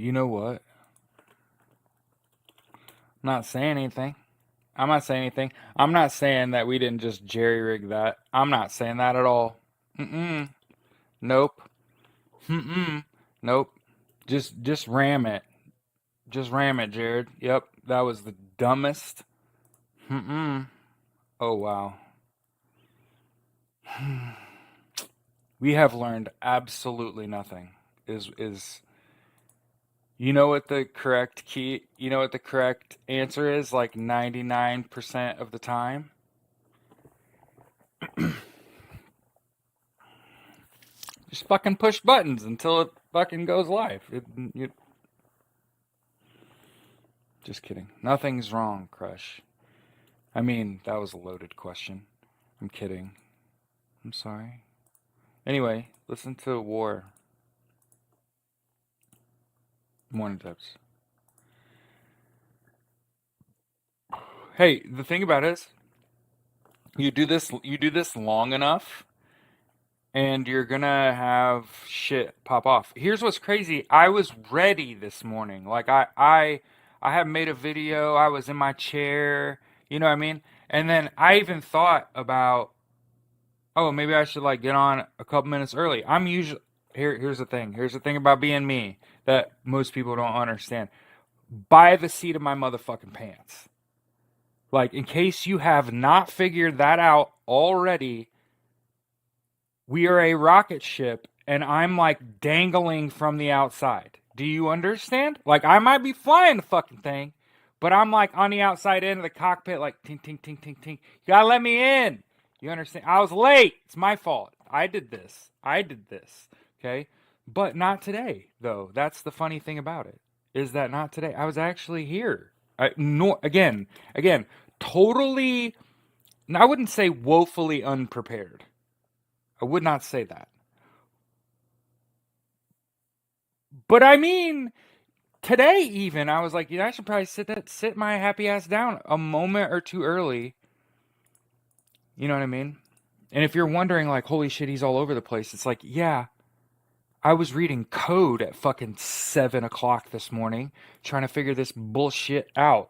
You know what? I'm not saying anything. I'm not saying anything. I'm not saying that we didn't just jerry rig that. I'm not saying that at all. Mm-mm. Nope. Mm-mm. Nope. Just ram it. Just ram it, Jared. Yep. That was the dumbest. Mm-mm. Oh wow. We have learned absolutely nothing. Is you know what the correct key? You know what the correct answer is? Like 99% of the time. Just fucking push buttons until it fucking goes live. Just kidding. Nothing's wrong, Crush. I mean, that was a loaded question. I'm kidding. I'm sorry. Anyway, listen to War. Morning tips. Hey, the thing about it is, you do this long enough, and you're gonna have shit pop off. Here's what's crazy. I was ready this morning. Like I had made a video. I was in my chair. You know what I mean? And then I even thought about, oh, maybe I should like get on a couple minutes early. I'm usually here's the thing. Here's the thing about being me that most people don't understand. By the seat of my motherfucking pants. Like in case you have not figured that out already, we are a rocket ship and I'm like dangling from the outside. Do you understand? Like I might be flying the fucking thing, but I'm like on the outside end of the cockpit, like ting ting ting ting ting. You gotta let me in. You understand? I was late. It's my fault. I did this. I did this. Okay? But not today, though. That's the funny thing about it. Is that not today? I was actually here. No, again, totally. I wouldn't say woefully unprepared. I would not say that. But I mean, today even I was like, I should probably sit my happy ass down a moment or two early. You know what I mean? And if you're wondering, like, holy shit, he's all over the place. It's like, yeah, I was reading code at fucking 7 o'clock this morning, trying to figure this bullshit out.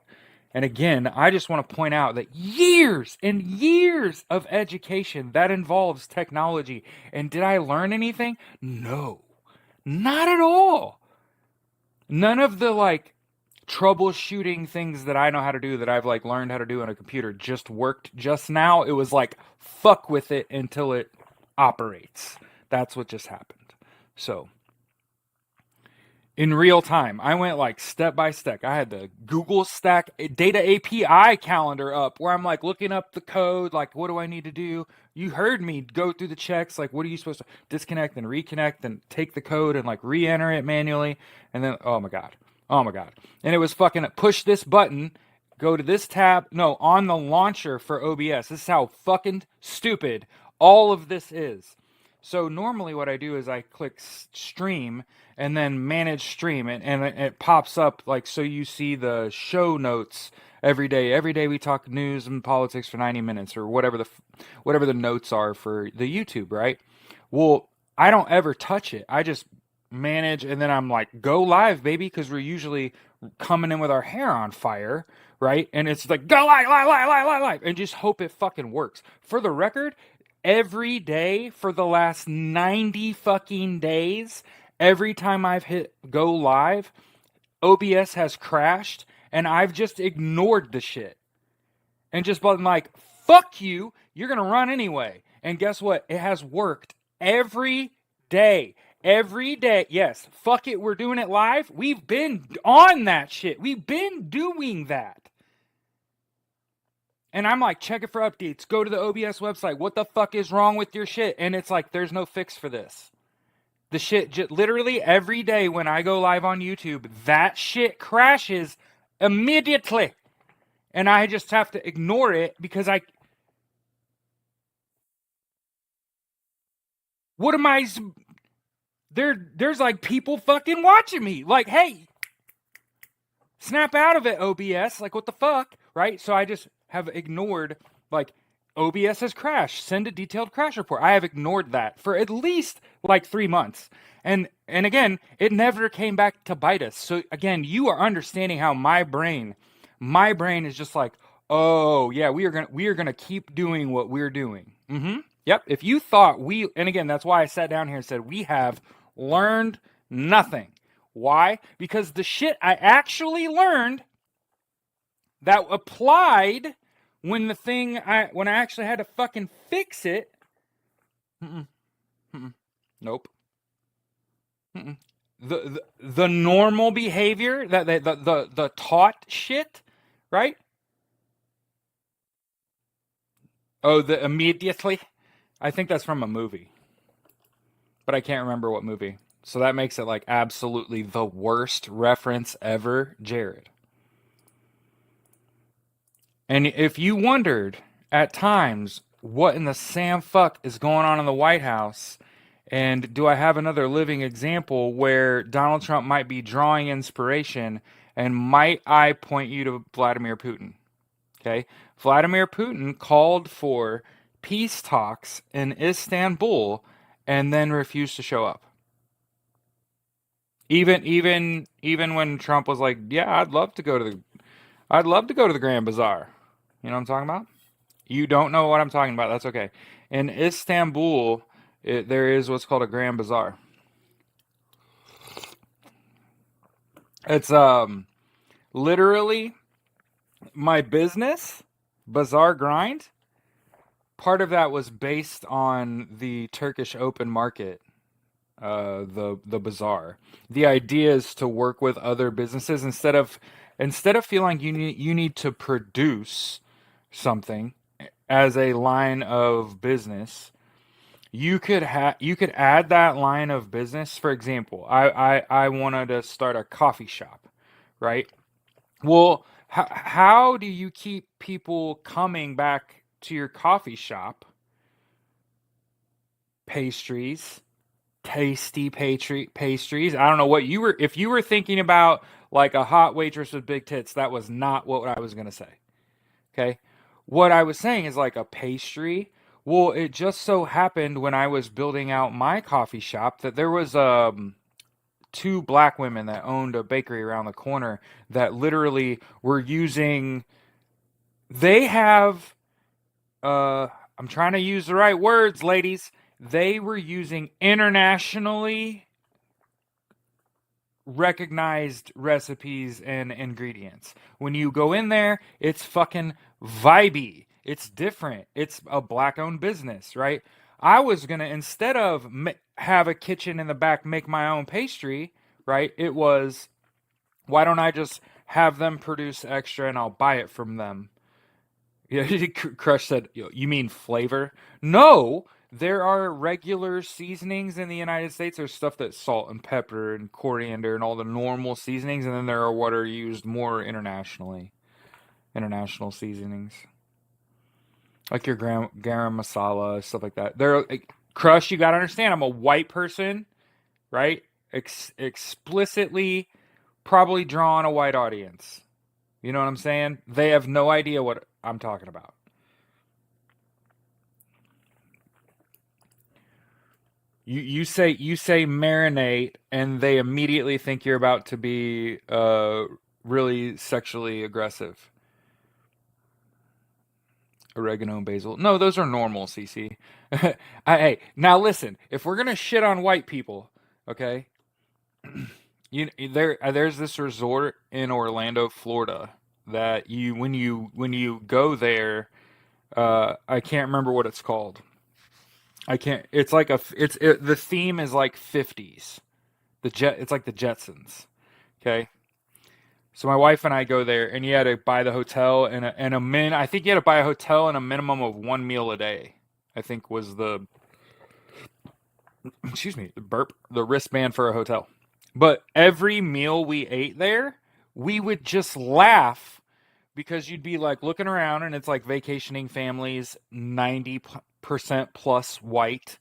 And again, I just want to point out that years and years of education that involves technology. And did I learn anything? No, not at all. None of the like troubleshooting things that I know how to do that I've like learned how to do on a computer just worked just now. It was like fuck with it until it operates. That's what just happened. So, in real time, I went like step by step. I had the Google Stack data API calendar up where I'm like looking up the code, like what do I need to do? You heard me go through the checks, like what are you supposed to disconnect and reconnect and take the code and like re-enter it manually, and then oh my god. Oh my god. And it was fucking push this button, go to this tab, no, on the launcher for OBS. This is how fucking stupid all of this is. So normally what I do is I click stream and then manage stream, and it pops up like so you see the show notes every day. Every day we talk news and politics for 90 minutes or whatever the notes are for the YouTube, right? Well, I don't ever touch it. I just manage and then I'm like go live baby because we're usually coming in with our hair on fire, right? And it's like go live, live, live, live, live, live, and just hope it fucking works. For the record, every day for the last 90 fucking days, every time I've hit go live, OBS has crashed and I've just ignored the shit and just been like, fuck you, you're gonna run anyway. And guess what? It has worked every day. Every day. Yes, fuck it, we're doing it live. We've been on that shit. We've been doing that. And I'm like, check it for updates. Go to the OBS website. What the fuck is wrong with your shit? And it's like, there's no fix for this. The shit, literally every day when I go live on YouTube, that shit crashes immediately. And I just have to ignore it because what am I, there's like people fucking watching me. Like, hey, snap out of it, OBS. Like, what the fuck? Right? So I just have ignored, like, OBS has crashed. Send a detailed crash report. I have ignored that for at least like 3 months. And again, it never came back to bite us. So again, you are understanding how my brain is just like, oh yeah, we are gonna keep doing what we're doing. Yep. If you thought and again, that's why I sat down here and said we have learned nothing. Why? Because the shit I actually learned that applied when when I actually had to fucking fix it. Mm-mm, mm-mm, nope. Mm-mm. The normal behavior that the taught shit, right? Oh, the immediately. I think that's from a movie, but I can't remember what movie. So that makes it like absolutely the worst reference ever, Jared. And if you wondered at times what in the Sam fuck is going on in the White House, and do I have another living example where Donald Trump might be drawing inspiration, and might I point you to Vladimir Putin? Okay. Vladimir Putin called for peace talks in Istanbul and then refused to show up. Even when Trump was like, "Yeah, I'd love to go to the Grand Bazaar." You know what I'm talking about? You don't know what I'm talking about. That's okay. In Istanbul, there is what's called a Grand Bazaar. It's literally my business, Bazaar Grind. Part of that was based on the Turkish open market, the bazaar. The idea is to work with other businesses instead of feeling you need to produce something as a line of business. You could add that line of business. For example, I wanted to start a coffee shop, right? Well, how do you keep people coming back to your coffee shop? Pastries, tasty pastries. I don't know what you were if you were thinking about like a hot waitress with big tits, that was not what I was going to say. Okay? What I was saying is like a pastry. Well, it just so happened when I was building out my coffee shop that there was two black women that owned a bakery around the corner that literally were using they have I'm trying to use the right words, ladies. They were using internationally recognized recipes and ingredients. When you go in there, it's fucking vibey. It's different. It's a black owned business, right? I was going to, instead of have a kitchen in the back, make my own pastry, right? It was, why don't I just have them produce extra and I'll buy it from them? Yeah, Crush said, "You mean flavor?" No, there are regular seasonings in the United States. There's stuff that's salt and pepper and coriander and all the normal seasonings, and then there are what are used more internationally. International seasonings, like your garam masala, stuff like that. Crush, you gotta understand, I'm a white person, right? Explicitly, probably drawing a white audience. You know what I'm saying? They have no idea what I'm talking about. You say marinate, and they immediately think you're about to be really sexually aggressive. Oregano and basil. No, those are normal, CC. Hey, now listen. If we're gonna shit on white people, okay, there's this resort in Orlando, Florida, that when you go there, I can't remember what it's called. I can't. It's like the theme is like 50s. It's like the Jetsons. Okay. So my wife and I go there, and you had to buy the hotel I think you had to buy a hotel and a minimum of one meal a day. I think was the excuse me, the wristband for a hotel. But every meal we ate there, we would just laugh because you'd be like looking around, and it's like vacationing families, 90% plus white,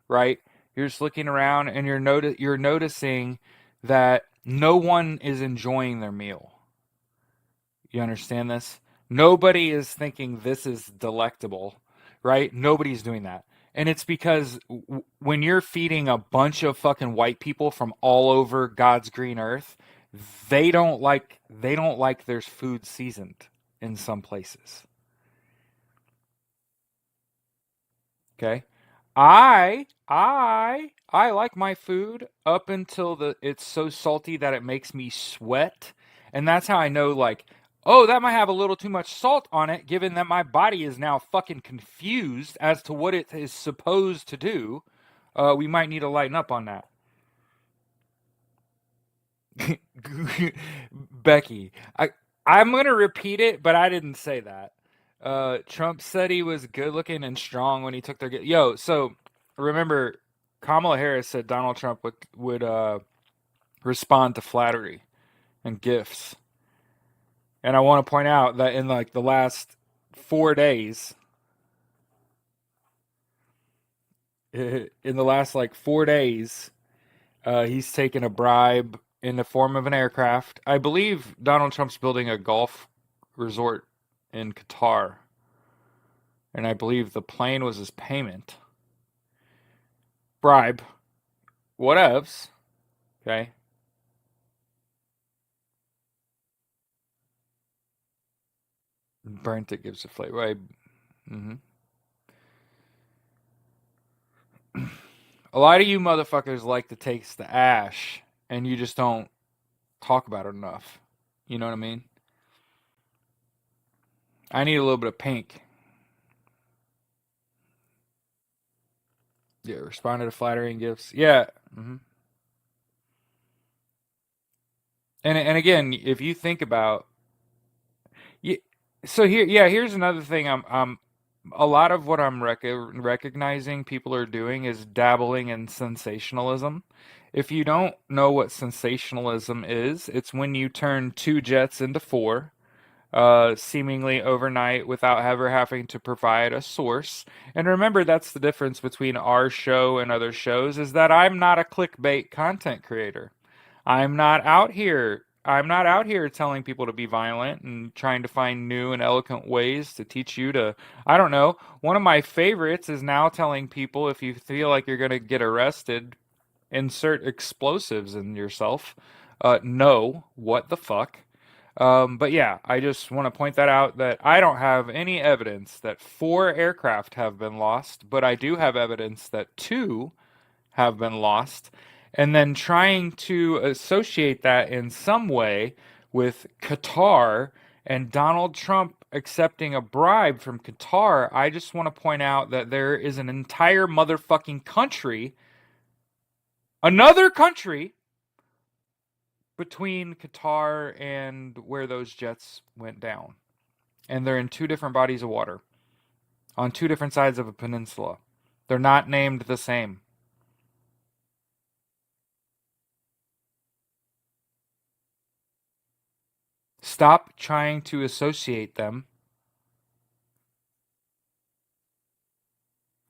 right? You're just looking around, and you're noticing that no one is enjoying their meal. You understand this? Nobody is thinking this is delectable. right? Nobody's doing that. And it's because when you're feeding a bunch of fucking white people from all over God's green earth, they don't like their food seasoned in some places. Okay? I like my food up until the it's so salty that it makes me sweat. And that's how I know like, oh, that might have a little too much salt on it given that my body is now fucking confused as to what it is supposed to do. We might need to lighten up on that. Becky, I'm gonna repeat it, but I didn't say that. Trump said he was good looking and strong when he took their yo. So remember, Kamala Harris said Donald Trump would respond to flattery and gifts, and I want to point out that in like the last 4 days, in the last like 4 days, he's taken a bribe in the form of an aircraft. I believe Donald Trump's building a golf resort in Qatar, and I believe the plane was his payment. Bribe. Whatevs. Okay. Burnt it gives a flavor. Right. Mm-hmm. A lot of you motherfuckers like to taste the ash, and you just don't talk about it enough. You know what I mean? I need a little bit of pink. Yeah, responded to flattering gifts. Yeah. Mm-hmm. And again, if you think about, yeah, so here's another thing. I'm a lot of what I'm recognizing people are doing is dabbling in sensationalism. If you don't know what sensationalism is, it's when you turn two jets into four, seemingly overnight without ever having to provide a source. And remember, that's the difference between our show and other shows is that I'm not a clickbait content creator. I'm not out here telling people to be violent and trying to find new and eloquent ways to teach you to, I don't know. One of my favorites is now telling people if you feel like you're going to get arrested, insert explosives in yourself. No, what the fuck? But yeah, I just want to point that out that I don't have any evidence that four aircraft have been lost, but I do have evidence that two have been lost. And then trying to associate that in some way with Qatar and Donald Trump accepting a bribe from Qatar, I just want to point out that there is an entire motherfucking country, another country between Qatar and where those jets went down. And they're in two different bodies of water on two different sides of a peninsula. They're not named the same. Stop trying to associate them.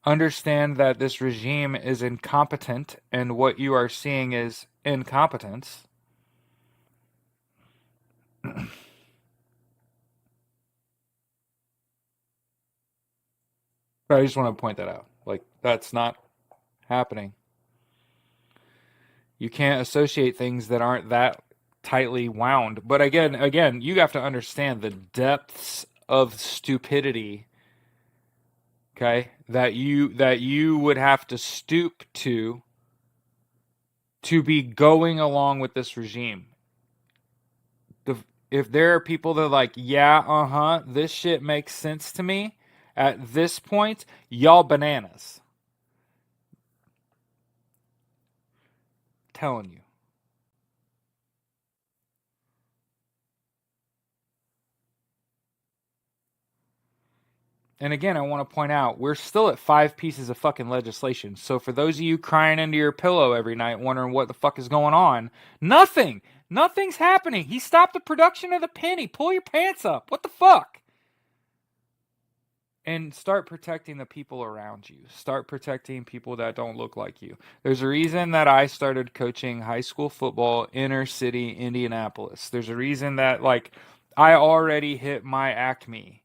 Understand that this regime is incompetent and what you are seeing is incompetence. But I just want to point that out. Like, that's not happening. You can't associate things that aren't that tightly wound. But again, you have to understand the depths of stupidity, okay, that you would have to stoop to be going along with this regime. The, if there are people that are like, yeah, uh-huh, this shit makes sense to me, at this point, y'all bananas. Telling you. And again, I want to point out we're still at 5 pieces of fucking legislation. So for those of you crying into your pillow every night wondering what the fuck is going on, nothing. Nothing's happening. He stopped the production of the penny. Pull your pants up. What the fuck? And start protecting the people around you. Start protecting people that don't look like you. There's a reason that I started coaching high school football inner city Indianapolis. There's a reason that like I already hit my acme.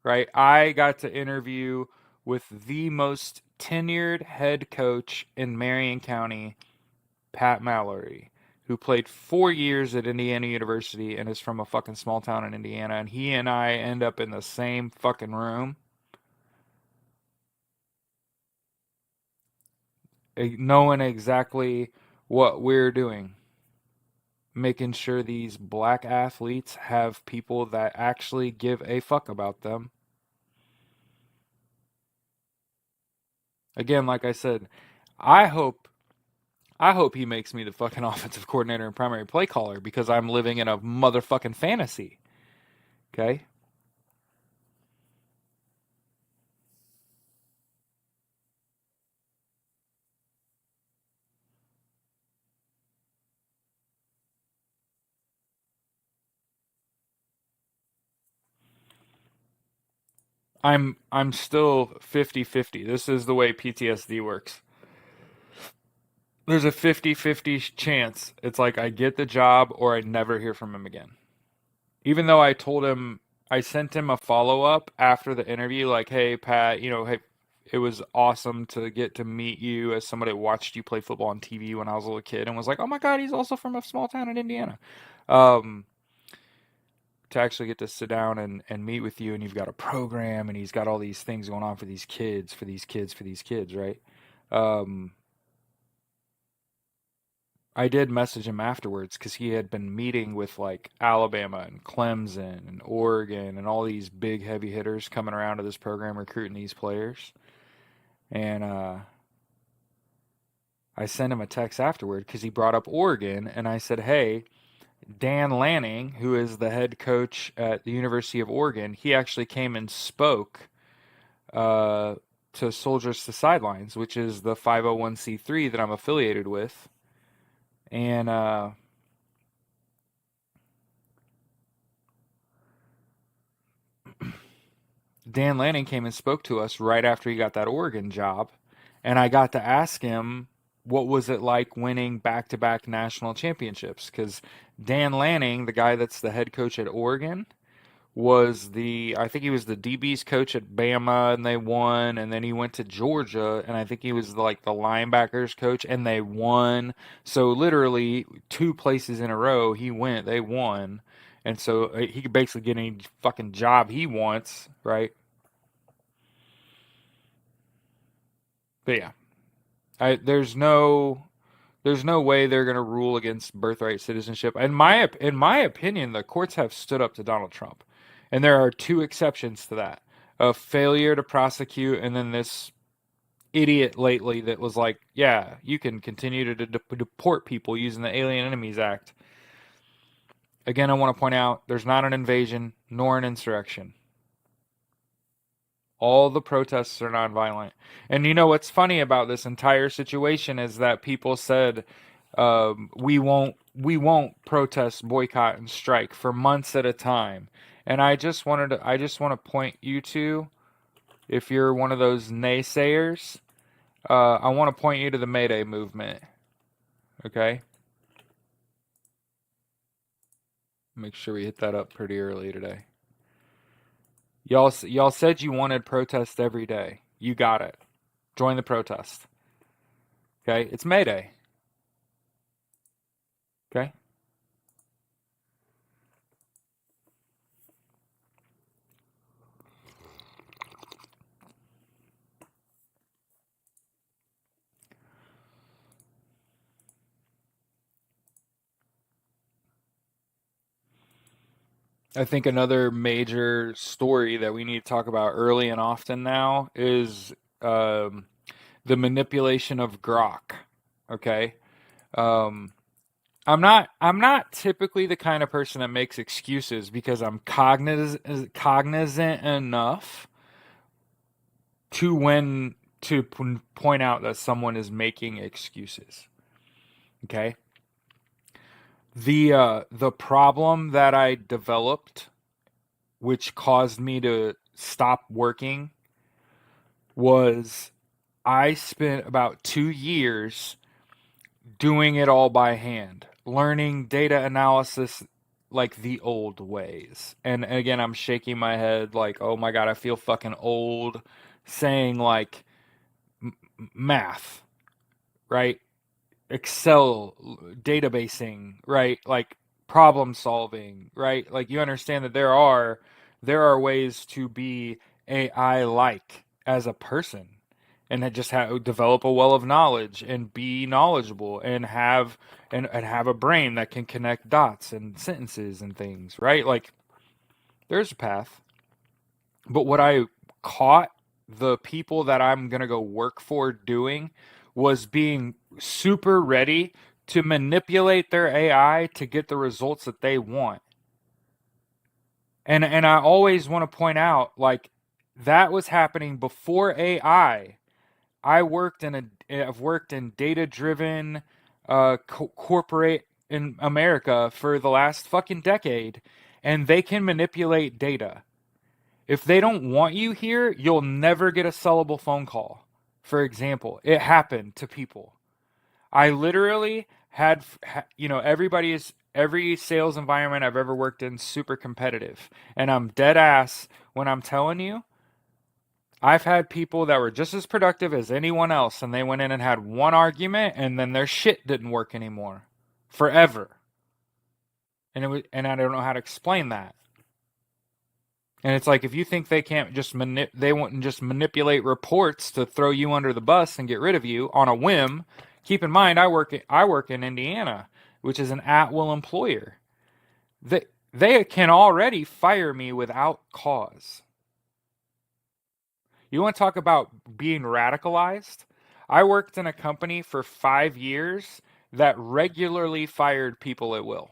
right? I got to interview with the most tenured head coach in Marion County, Pat Mallory, who played 4 years at Indiana University and is from a fucking small town in Indiana. And he and I end up in the same fucking room, knowing exactly what we're doing, making sure these black athletes have people that actually give a fuck about them. Again, like I said, I hope I hope he makes me the fucking offensive coordinator and primary play caller because I'm living in a motherfucking fantasy. Okay? I'm still 50-50. This is the way PTSD works. There's a 50-50 chance. It's like I get the job or I never hear from him again. Even though I told him, I sent him a follow up after the interview, like, hey, Pat, hey, it was awesome to get to meet you as somebody that watched you play football on TV when I was a little kid and was like, oh my God, he's also from a small town in Indiana. Um, to actually get to sit down and meet with you, and you've got a program and he's got all these things going on for these kids, right? Um, I did message him afterwards because he had been meeting with like Alabama and Clemson and Oregon and all these big heavy hitters coming around to this program recruiting these players. And I sent him a text afterward because he brought up Oregon, and I said, "Hey, Dan Lanning, who is the head coach at the University of Oregon, he actually came and spoke uh, to Soldiers to Sidelines, which is the 501c3 that I'm affiliated with, and." Dan Lanning came and spoke to us right after he got that Oregon job, and I got to ask him what was it like winning back-to-back national championships because Dan Lanning, the guy that's the head coach at Oregon, was the I think he was the DB's coach at Bama and they won, and then he went to Georgia and I think he was like the linebackers coach and they won. So literally two places in a row they won. And so he could basically get any fucking job he wants, right? But yeah, there's no way they're going to rule against birthright citizenship. In my opinion, the courts have stood up to Donald Trump, and there are two exceptions to that: a failure to prosecute, and then this idiot lately that was like, "Yeah, you can continue to deport people using the Alien Enemies Act." Again, I want to point out there's not an invasion nor an insurrection. All the protests are nonviolent. And you know what's funny about this entire situation is that people said we won't protest, boycott, and strike for months at a time. And I just want to point you to, if you're one of those naysayers, I want to point you to the May Day movement. Okay, make sure we hit that up pretty early today. Y'all said you wanted protest every day. You got it. Join the protest. Okay, it's May Day. Okay. I think another major story that we need to talk about early and often now is um, the manipulation of Grok. Okay, um, I'm not typically the kind of person that makes excuses because I'm cognizant enough to when to point out that someone is making excuses. Okay, the problem that I developed, which caused me to stop working, was I spent about 2 years doing it all by hand, learning data analysis, like the old ways. And again, I'm shaking my head like, oh my God, I feel fucking old saying like math, right? Excel databasing, right? Like problem solving, right? Like you understand that there are ways to be AI like as a person and that just develop a well of knowledge and be knowledgeable and have a brain that can connect dots and sentences and things, right? Like there's a path. But what I caught the people that I'm going to go work for doing was being super ready to manipulate their AI to get the results that they want. And I always want to point out like that was happening before AI. I've worked in data driven corporate in America for the last fucking decade, and they can manipulate data. If they don't want you here, you'll never get a sellable phone call. For example, it happened to people. I literally had, every sales environment I've ever worked in super competitive. And I'm dead ass when I'm telling you, I've had people that were just as productive as anyone else, and they went in and had one argument, and then their shit didn't work anymore, forever. And I don't know how to explain that. And it's like if you think they can't just they wouldn't just manipulate reports to throw you under the bus and get rid of you on a whim. Keep in mind, I work in Indiana, which is an at-will employer. They can already fire me without cause. You want to talk about being radicalized? I worked in a company for 5 years that regularly fired people at will.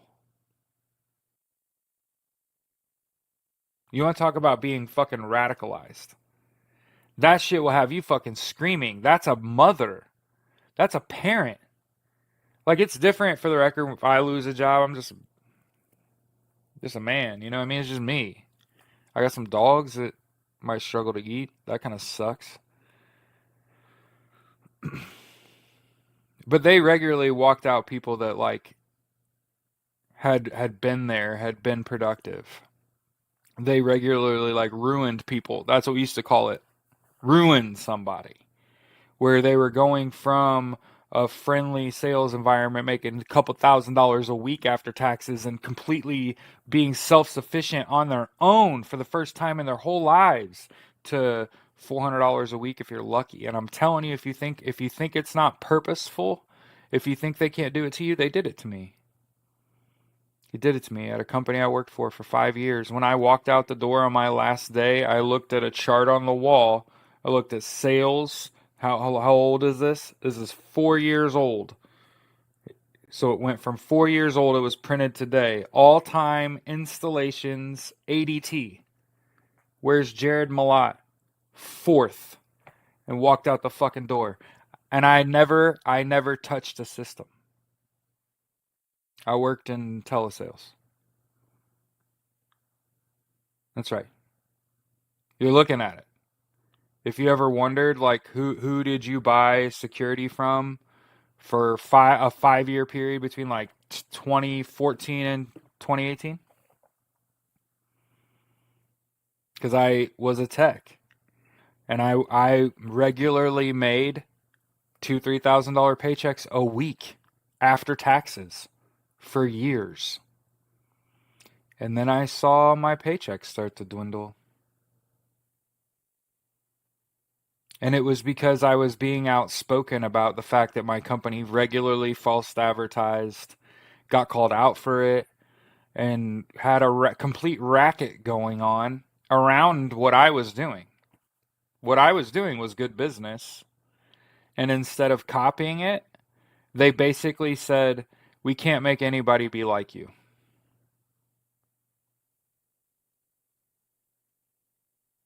You want to talk about being fucking radicalized? That shit will have you fucking screaming. That's a mother. That's a parent. Like it's different for the record. If I lose a job, I'm just a man. You know what I mean? It's just me. I got some dogs that might struggle to eat. That kind of sucks. But they regularly walked out people that like had been there, had been productive. They regularly like ruined people. That's what we used to call it. Ruined somebody. Where they were going from a friendly sales environment making a couple $1,000s a week after taxes and completely being self-sufficient on their own for the first time in their whole lives to $400 a week if you're lucky. And I'm telling you, if you think it's not purposeful, if you think they can't do it to you, they did it to me. He did it to me at a company I worked for 5 years. When I walked out the door on my last day, I looked at a chart on the wall. I looked at sales. How old is this? This is 4 years old. So it went from 4 years old. It was printed today. All time installations, ADT. Where's Jared Malott? Fourth. And walked out the fucking door. And I never touched a system. I worked in telesales. That's right. You're looking at it. If you ever wondered, like, who did you buy security from for a 5 year period between like 2014 and 2018? Because I was a tech, and I regularly made $2,000-3,000 paychecks a week after taxes for years, and then I saw my paychecks start to dwindle. And it was because I was being outspoken about the fact that my company regularly false advertised, got called out for it, and had a complete racket going on around what I was doing. What I was doing was good business. And instead of copying it, they basically said, we can't make anybody be like you.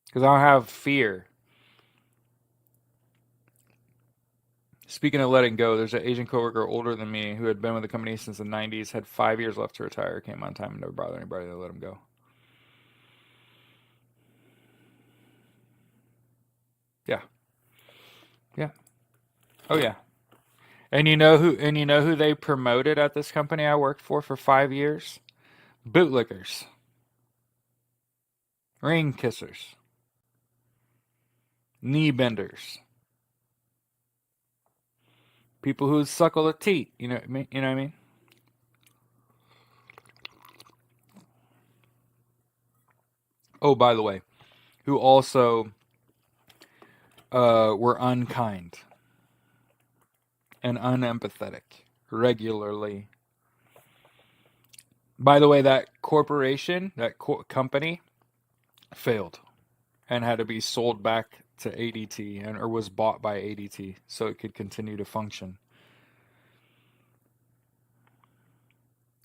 Because I don't have fear. Speaking of letting go, there's an Asian coworker older than me who had been with the company since the 90s, had 5 years left to retire, came on time and never bothered anybody to let him go. Yeah. Yeah. Oh yeah. And you know who they promoted at this company I worked for 5 years? bootlickers, ring kissers, knee benders, people who suckle a teat. You know what I mean? You know what I mean? Oh, by the way, who also were unkind and unempathetic regularly. By the way, that corporation, that company, failed and had to be sold back to ADT and or was bought by ADT so it could continue to function.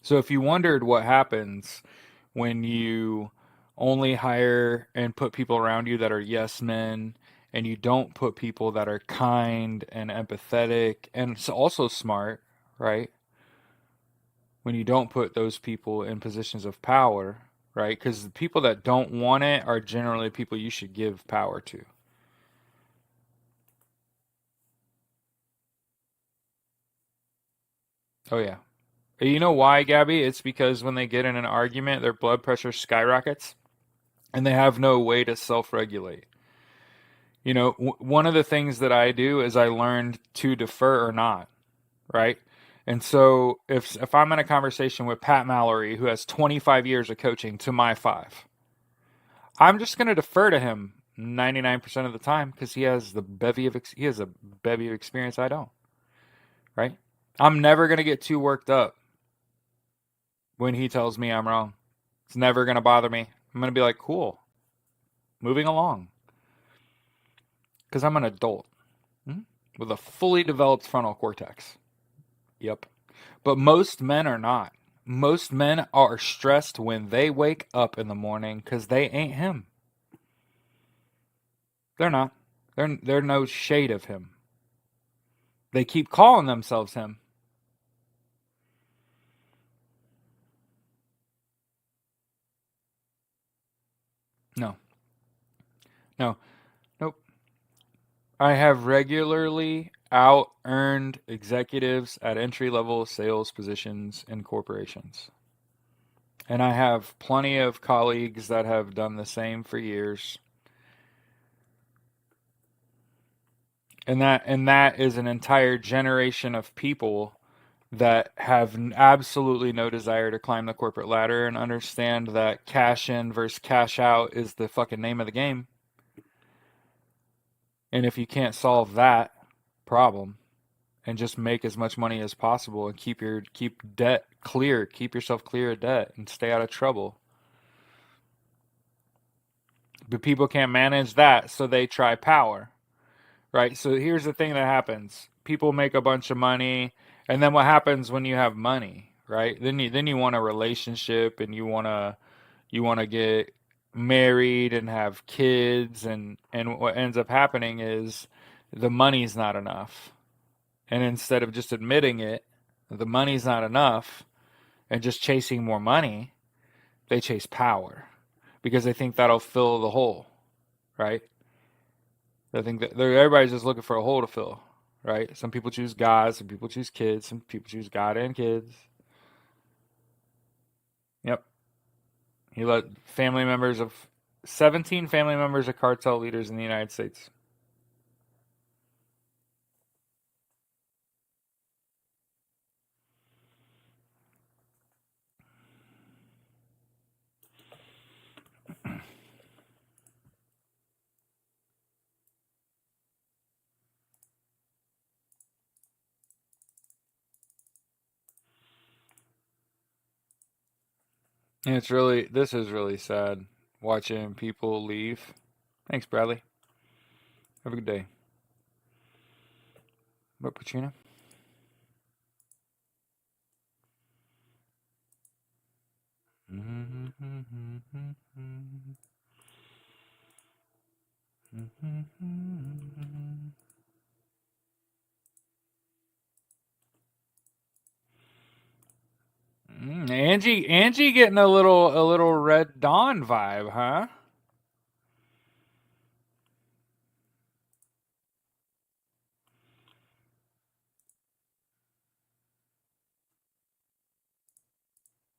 So if you wondered what happens when you only hire and put people around you that are yes men and you don't put people that are kind and empathetic and also smart, right? When you don't put those people in positions of power, right? Because the people that don't want it are generally people you should give power to. Oh, yeah. You know why, Gabby? It's because when they get in an argument, their blood pressure skyrockets and they have no way to self regulate. You know, one of the things that I do is I learned to defer or not, right? And so if I'm in a conversation with Pat Mallory, who has 25 years of coaching to my 5, I'm just going to defer to him 99% of the time because he has a bevy of experience I don't, right? I'm never going to get too worked up when he tells me I'm wrong. It's never going to bother me. I'm going to be like, cool, moving along because I'm an adult with a fully developed frontal cortex. Yep. But most men are not. Most men are stressed when they wake up in the morning because they ain't him. They're not. They're no shade of him. They keep calling themselves him. No, no, nope. I have regularly out earned executives at entry level sales positions in corporations. And I have plenty of colleagues that have done the same for years. And that is an entire generation of people that have absolutely no desire to climb the corporate ladder and understand that cash in versus cash out is the fucking name of the game. And if you can't solve that problem and just make as much money as possible and keep debt clear, keep yourself clear of debt and stay out of trouble. But people can't manage that, so they try power. Right? So here's the thing that happens. People make a bunch of money, and then what happens when you have money, right? Then you want a relationship and you want to get married and have kids and what ends up happening is the money's not enough. And instead of just admitting it, the money's not enough and just chasing more money, they chase power because they think that'll fill the hole, right? I think that everybody's just looking for a hole to fill, right? Some people choose God, some people choose kids, some people choose God and kids. Yep. He let 17 family members of cartel leaders in the United States. And this is really sad watching people leave. Thanks, Bradley. Have a good day. What, Pacino? Angie getting a little Red Dawn vibe, huh?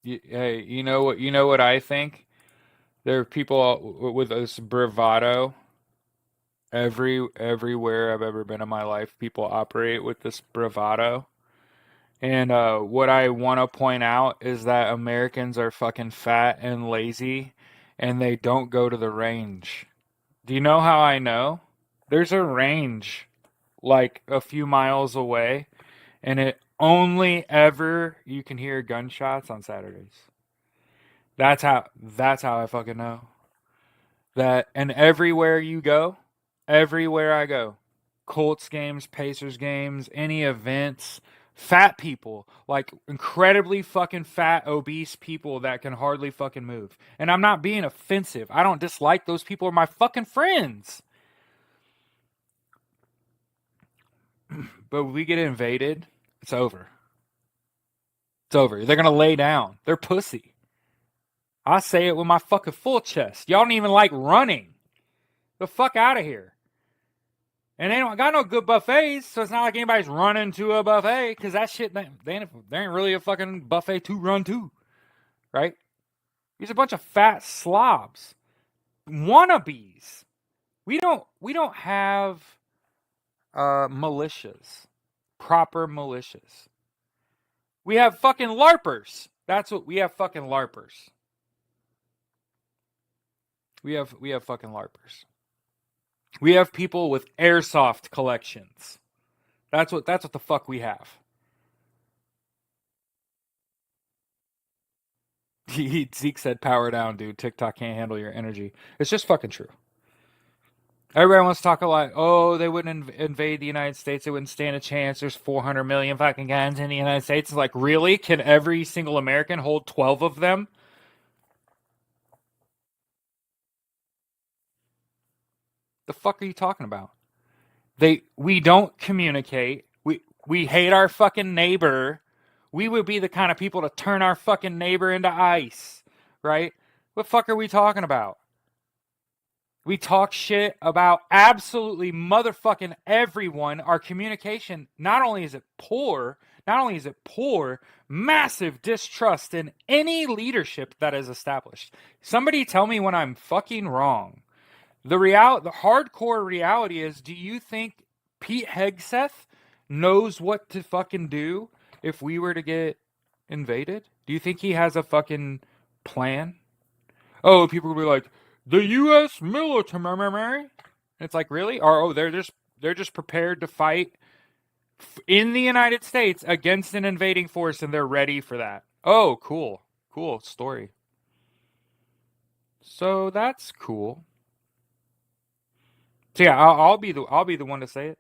Hey, you know what I think? There are people with this bravado everywhere I've ever been in my life. People operate with this bravado. And what I want to point out is that Americans are fucking fat and lazy and they don't go to the range. Do you know how I know? There's a range like a few miles away and it only ever you can hear gunshots on Saturdays. That's how I fucking know. That and everywhere I go, Colts games, Pacers games, any events, fat people, like incredibly fucking fat, obese people that can hardly fucking move. And I'm not being offensive. I don't dislike those people are my fucking friends. But when we get invaded, it's over. It's over. They're gonna lay down. They're pussy. I say it with my fucking full chest. Y'all don't even like running. The fuck out of here. And they don't got no good buffets, so it's not like anybody's running to a buffet because that shit, they ain't really a fucking buffet to run to, right? These are a bunch of fat slobs, wannabes. We don't have militias, proper militias. We have fucking larpers. That's what we have. Fucking larpers. We have fucking larpers. We have people with airsoft collections. That's what the fuck we have. Zeke said, "Power down, dude. TikTok can't handle your energy." It's just fucking true. Everybody wants to talk a lot. Oh, they wouldn't invade the United States. They wouldn't stand a chance. There's 400 million fucking guns in the United States. It's like, really? Can every single American hold 12 of them? The fuck are you talking about? We don't communicate. We hate our fucking neighbor. We would be the kind of people to turn our fucking neighbor into ice, right? What fuck are we talking about? We talk shit about absolutely motherfucking everyone. Our communication, not only is it poor, massive distrust in any leadership that is established. Somebody tell me when I'm fucking wrong. The hardcore reality is, do you think Pete Hegseth knows what to fucking do if we were to get invaded? Do you think he has a fucking plan? Oh, people will be like, the U.S. military. It's like, really? Or they're just prepared to fight in the United States against an invading force, and they're ready for that. Oh, cool story. So that's cool. So yeah, I'll be the one to say it.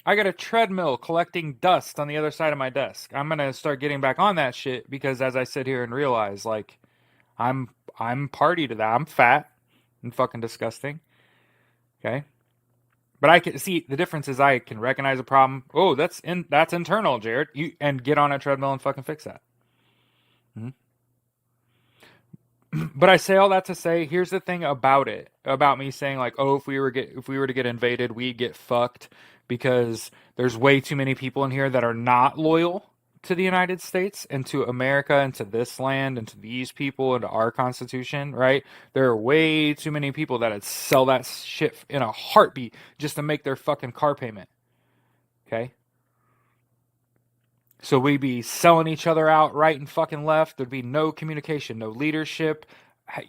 I got a treadmill collecting dust on the other side of my desk. I'm gonna start getting back on that shit because as I sit here and realize, like, I'm I'm party to that. I'm fat and fucking disgusting. Okay, but I can see the difference is I can recognize a problem. Oh, that's internal, Jared. You and get on a treadmill and fucking fix that. Mhm. But I say all that to say, here's the thing about me saying like, oh, if we were to get invaded, we'd get fucked because there's way too many people in here that are not loyal to the United States and to America and to this land and to these people and to our Constitution, right? There are way too many people that'd sell that shit in a heartbeat just to make their fucking car payment. Okay? So we'd be selling each other out right and fucking left. There'd be no communication, no leadership.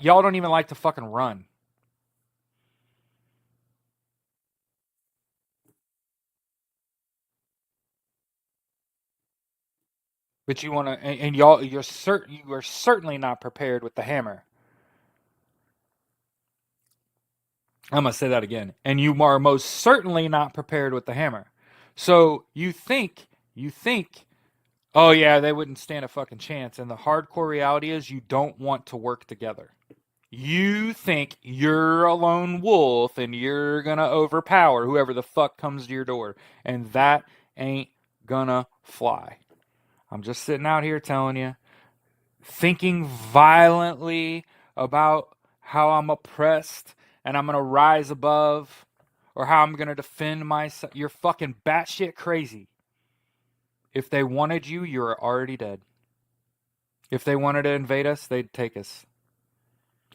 Y'all don't even like to fucking run. But you want to, and y'all, you are certainly not prepared with the hammer. I'm gonna say that again. And you are most certainly not prepared with the hammer. So you think, oh yeah, they wouldn't stand a fucking chance. And the hardcore reality is you don't want to work together. You think you're a lone wolf and you're gonna overpower whoever the fuck comes to your door. And that ain't gonna fly. I'm just sitting out here telling you, thinking violently about how I'm oppressed and I'm gonna rise above or how I'm gonna defend myself. You're fucking batshit crazy. If they wanted you, you're already dead. If they wanted to invade us, they'd take us.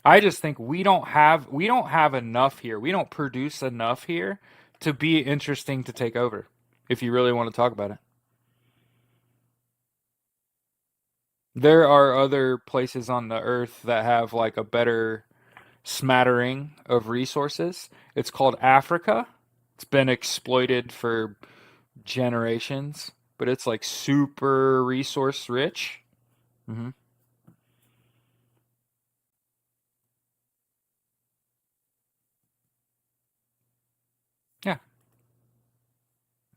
I just think we don't have enough here. We don't produce enough here to be interesting to take over. If you really want to talk about it. There are other places on the earth that have like a better smattering of resources. It's called Africa. It's been exploited for generations, but it's like super resource rich. Hmm. Yeah.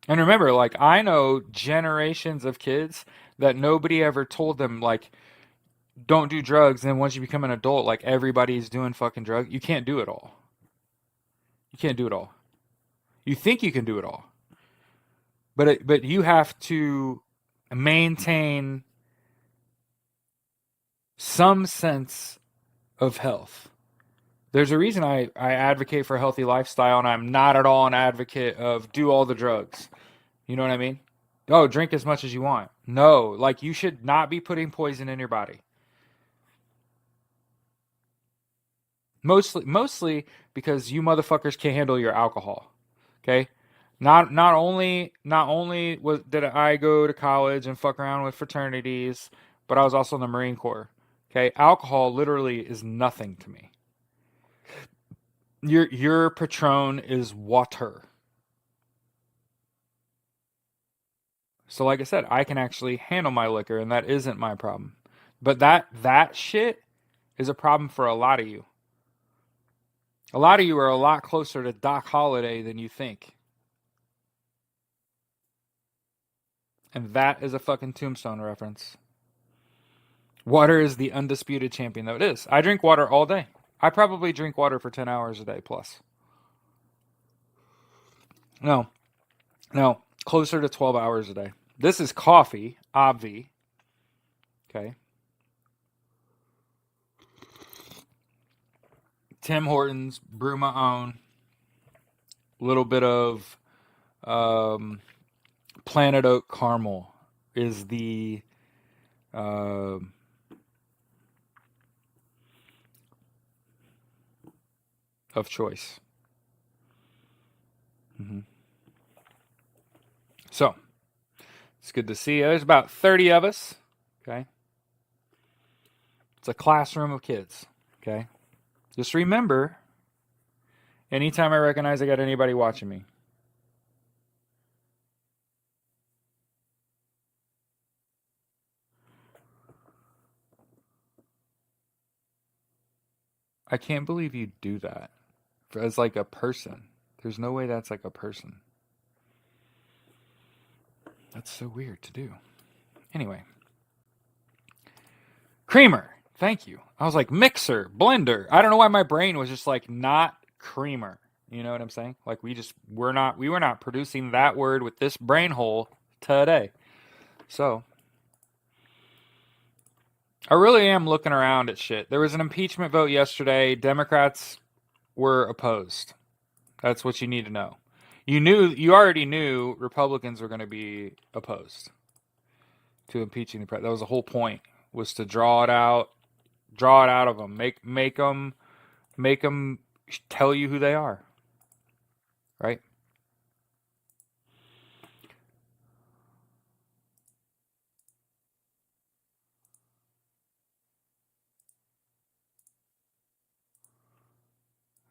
And remember, like, I know generations of kids that nobody ever told them, like, don't do drugs. And then once you become an adult, like, everybody's doing fucking drugs. You can't do it all. You can't do it all. You think you can do it all, but you have to maintain some sense of health. There's a reason I advocate for a healthy lifestyle, and I'm not at all an advocate of do all the drugs. You know what I mean? Oh, drink as much as you want. No, like you should not be putting poison in your body. Mostly because you motherfuckers can't handle your alcohol. Okay? Not only did I go to college and fuck around with fraternities, but I was also in the Marine Corps. Okay? Alcohol literally is nothing to me. Your Patron is water. So like I said, I can actually handle my liquor and that isn't my problem. But that shit is a problem for a lot of you. A lot of you are a lot closer to Doc Holliday than you think. And that is a fucking Tombstone reference. Water is the undisputed champion, though it is. I drink water all day. I probably drink water for 10 hours a day plus. No, no, closer to 12 hours a day. This is coffee, obvi. Okay. Tim Hortons, brew my own. A little bit of um, Planet Oak caramel is the uh, of choice. Hmm. So it's good to see you. There's about 30 of us. Okay. It's a classroom of kids. Okay. Just remember, anytime I recognize I got anybody watching me, I can't believe you do that as like a person. There's no way that's like a person. That's so weird to do. Anyway, creamer. Thank you. I was like mixer, blender. I don't know why my brain was just like not creamer. You know what I'm saying? Like we were not producing that word with this brain hole today. So I really am looking around at shit. There was an impeachment vote yesterday. Democrats were opposed. That's what you need to know. You already knew Republicans were going to be opposed to impeaching the president. That was the whole point, was to draw it out of them, make them tell you who they are, right?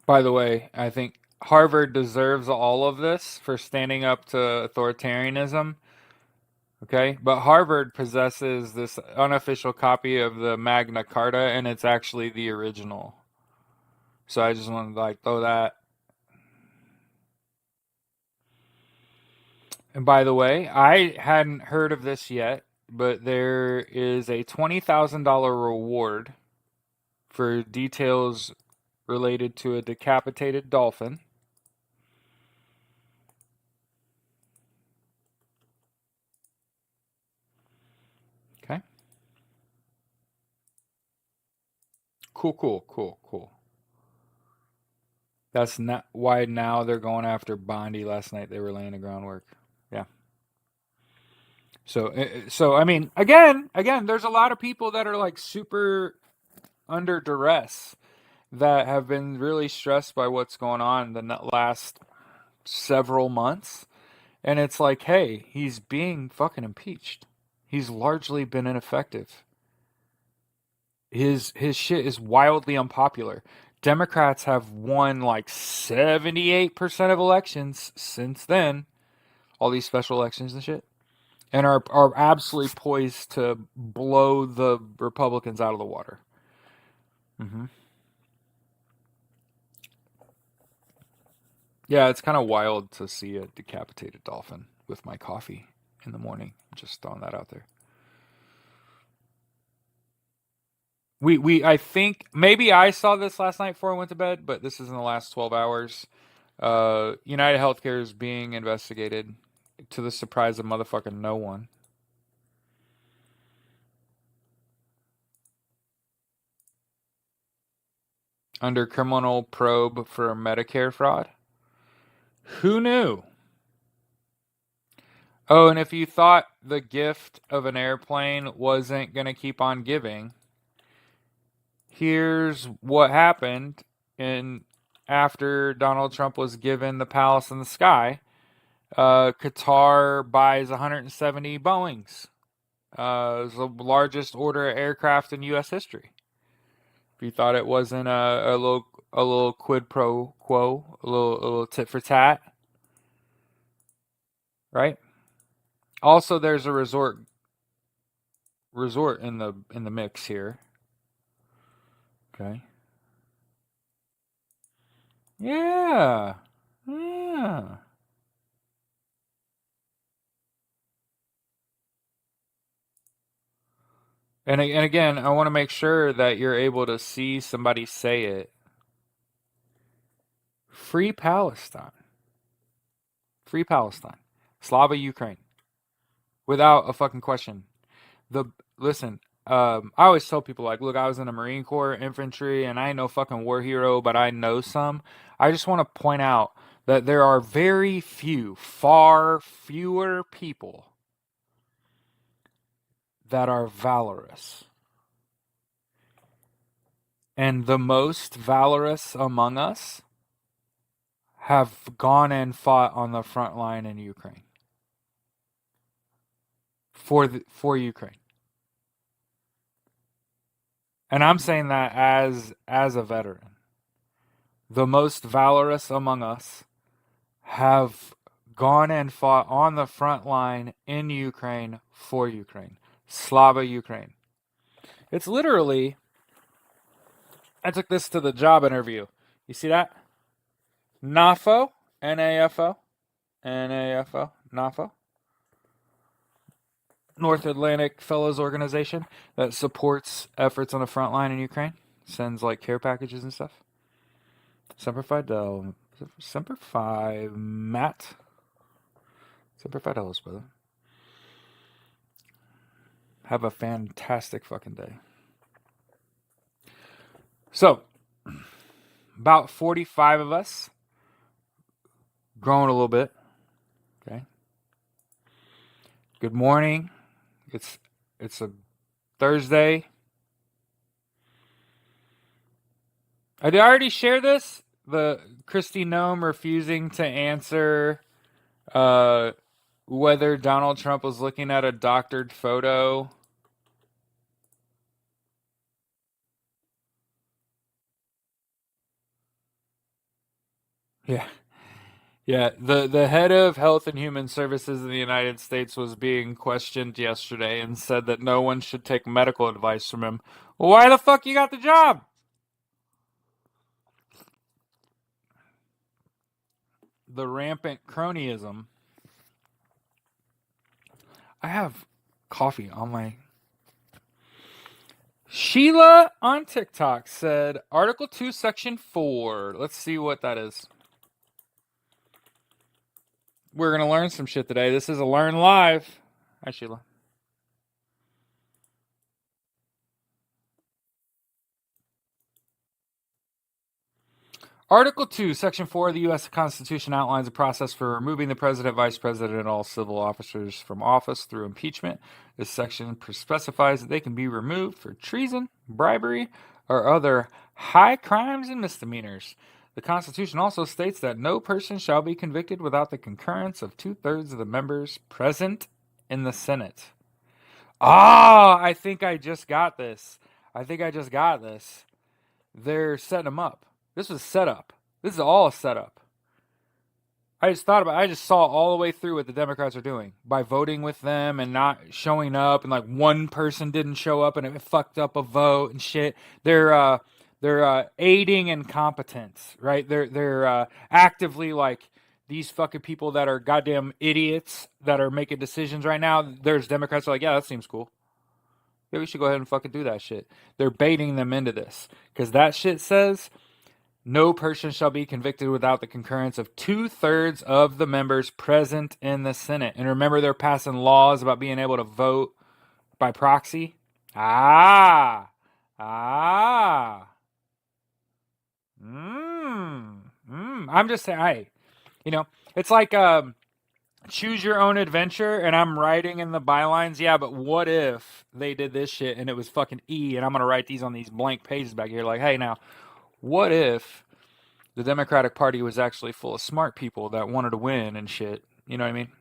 By the way, I think Harvard deserves all of this for standing up to authoritarianism. Okay, but Harvard possesses this unofficial copy of the Magna Carta, and it's actually the original. So I just want to like throw that. And by the way, I hadn't heard of this yet, but there is a $20,000 reward for details related to a decapitated dolphin. Okay. Cool, cool, cool, cool. That's not why now they're going after Bondi. Last night they were laying the groundwork. Yeah. So I mean, again, there's a lot of people that are like super under duress that have been really stressed by what's going on the last several months. And it's like, hey, he's being fucking impeached. He's largely been ineffective. His shit is wildly unpopular. Democrats have won like 78% of elections since then, all these special elections and shit, and are absolutely poised to blow the Republicans out of the water. Mm-hmm. Yeah, it's kind of wild to see a decapitated dolphin with my coffee in the morning. Just throwing that out there. We I think maybe I saw this last night before I went to bed, but this is in the last 12 hours. United Healthcare is being investigated to the surprise of motherfucking no one. Under criminal probe for Medicare fraud. Who knew? Oh, and if you thought the gift of an airplane wasn't going to keep on giving, here's what happened in after Donald Trump was given the palace in the sky. Qatar buys 170 Boeings. It's the largest order of aircraft in U.S. history. If you thought it wasn't a little quid pro quo, a little tit for tat, right? Also, there's a resort in the mix here. Okay. Yeah. Yeah. And again, I want to make sure that you're able to see somebody say it. Free Palestine. Free Palestine. Slava Ukraine. Without a fucking question. The listen, I always tell people like, look, I was in the Marine Corps infantry and I ain't no fucking war hero, but I know some. I just want to point out that there are very few, far fewer people that are valorous. And the most valorous among us have gone and fought on the front line in Ukraine for Ukraine. And I'm saying that as a veteran. The most valorous among us have gone and fought on the front line in Ukraine for Ukraine. Slava Ukraine. It's literally, I took this to the job interview. You see that? NAFO, NAFO, NAFO, NAFO, North Atlantic Fellows Organization that supports efforts on the front line in Ukraine, sends like care packages and stuff. Semper Fidel, Semper Fi, Matt, Semper Fidelis, brother. Have a fantastic fucking day. So, about 45 of us, growing a little bit. Okay. Good morning. It's a Thursday. Did I already share this? The Kristi Noem refusing to answer whether Donald Trump was looking at a doctored photo. Yeah. Yeah, the head of Health and Human Services in the United States was being questioned yesterday and said that no one should take medical advice from him. Well, why the fuck you got the job? The rampant cronyism. I have coffee on my. Sheila on TikTok said Article 2, Section 4. Let's see what that is. We're going to learn some shit today. This is a Learn Live. Hi, Sheila. Article 2, Section 4 of the U.S. Constitution outlines a process for removing the president, vice president, and all civil officers from office through impeachment. This section specifies that they can be removed for treason, bribery, or other high crimes and misdemeanors. The Constitution also states that no person shall be convicted without the concurrence of 2/3 of the members present in the Senate. I think I just got this. They're setting them up. This was a setup. This is all a setup. I just saw all the way through what the Democrats are doing by voting with them and not showing up, and like one person didn't show up and it fucked up a vote and shit. They're aiding incompetence, right? They're actively like these fucking people that are goddamn idiots that are making decisions right now. There's Democrats who are like, yeah, that seems cool. Yeah, we should go ahead and fucking do that shit. They're baiting them into this because that shit says no person shall be convicted without the concurrence of 2/3 of the members present in the Senate. And remember, they're passing laws about being able to vote by proxy. I'm just saying, it's like choose your own adventure, and I'm writing in the bylines, yeah, but what if they did this shit and it was fucking E, and I'm going to write these on these blank pages back here, like, hey, now, what if the Democratic Party was actually full of smart people that wanted to win and shit? You know what I mean?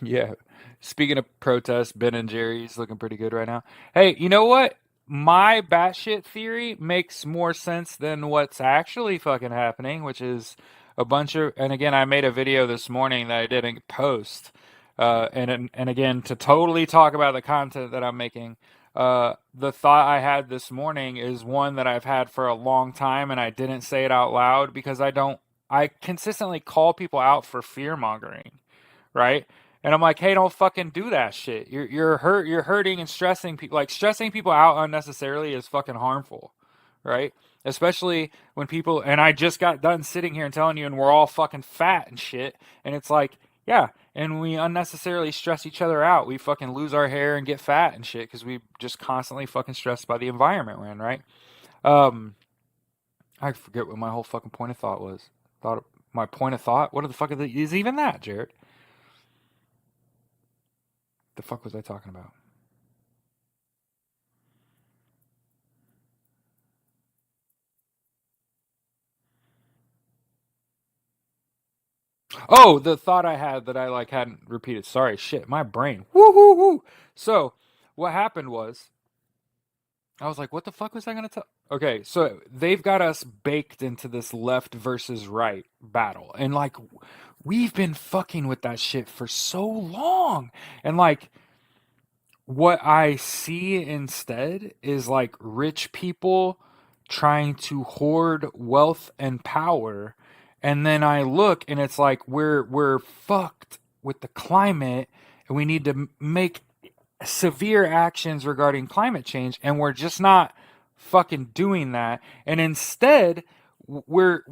Yeah. Speaking of protests, Ben and Jerry's looking pretty good right now. Hey, you know what? My batshit theory makes more sense than what's actually fucking happening, which is a bunch of. And again, I made a video this morning that I didn't post. And again, to totally talk about the content that I'm making, the thought I had this morning is one that I've had for a long time, and I didn't say it out loud because I consistently call people out for fear mongering, right? And I'm like, hey, don't fucking do that shit. You're hurting and stressing people. Like stressing people out unnecessarily is fucking harmful, right? Especially when people, and I just got done sitting here and telling you, and we're all fucking fat and shit. And it's like, yeah, and we unnecessarily stress each other out. We fucking lose our hair and get fat and shit because we just constantly fucking stressed by the environment we're in, right? Um, I forget what my whole fucking point of thought was. My point of thought? What the fuck is even that, Jared? The fuck was I talking about? Oh, the thought I had that I like hadn't repeated. Sorry, shit, my brain. Woo hoo hoo. So, what happened was I was like, what the fuck was I gonna tell? Okay, so they've got us baked into this left versus right battle. And like we've been fucking with that shit for so long. And like what I see instead is like rich people trying to hoard wealth and power, and then I look and it's like we're fucked with the climate, and we need to make severe actions regarding climate change, and we're just not fucking doing that. And instead we're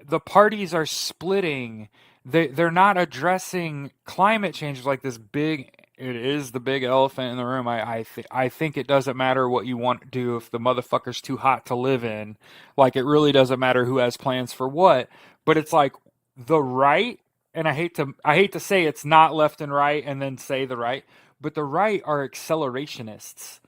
the parties are splitting. They're not addressing climate change like this big. It is the big elephant in the room. I think it doesn't matter what you want to do if the motherfucker's too hot to live in. Like it really doesn't matter who has plans for what. But it's like the right, and I hate to say it's not left and right and then say the right, but the right are accelerationists.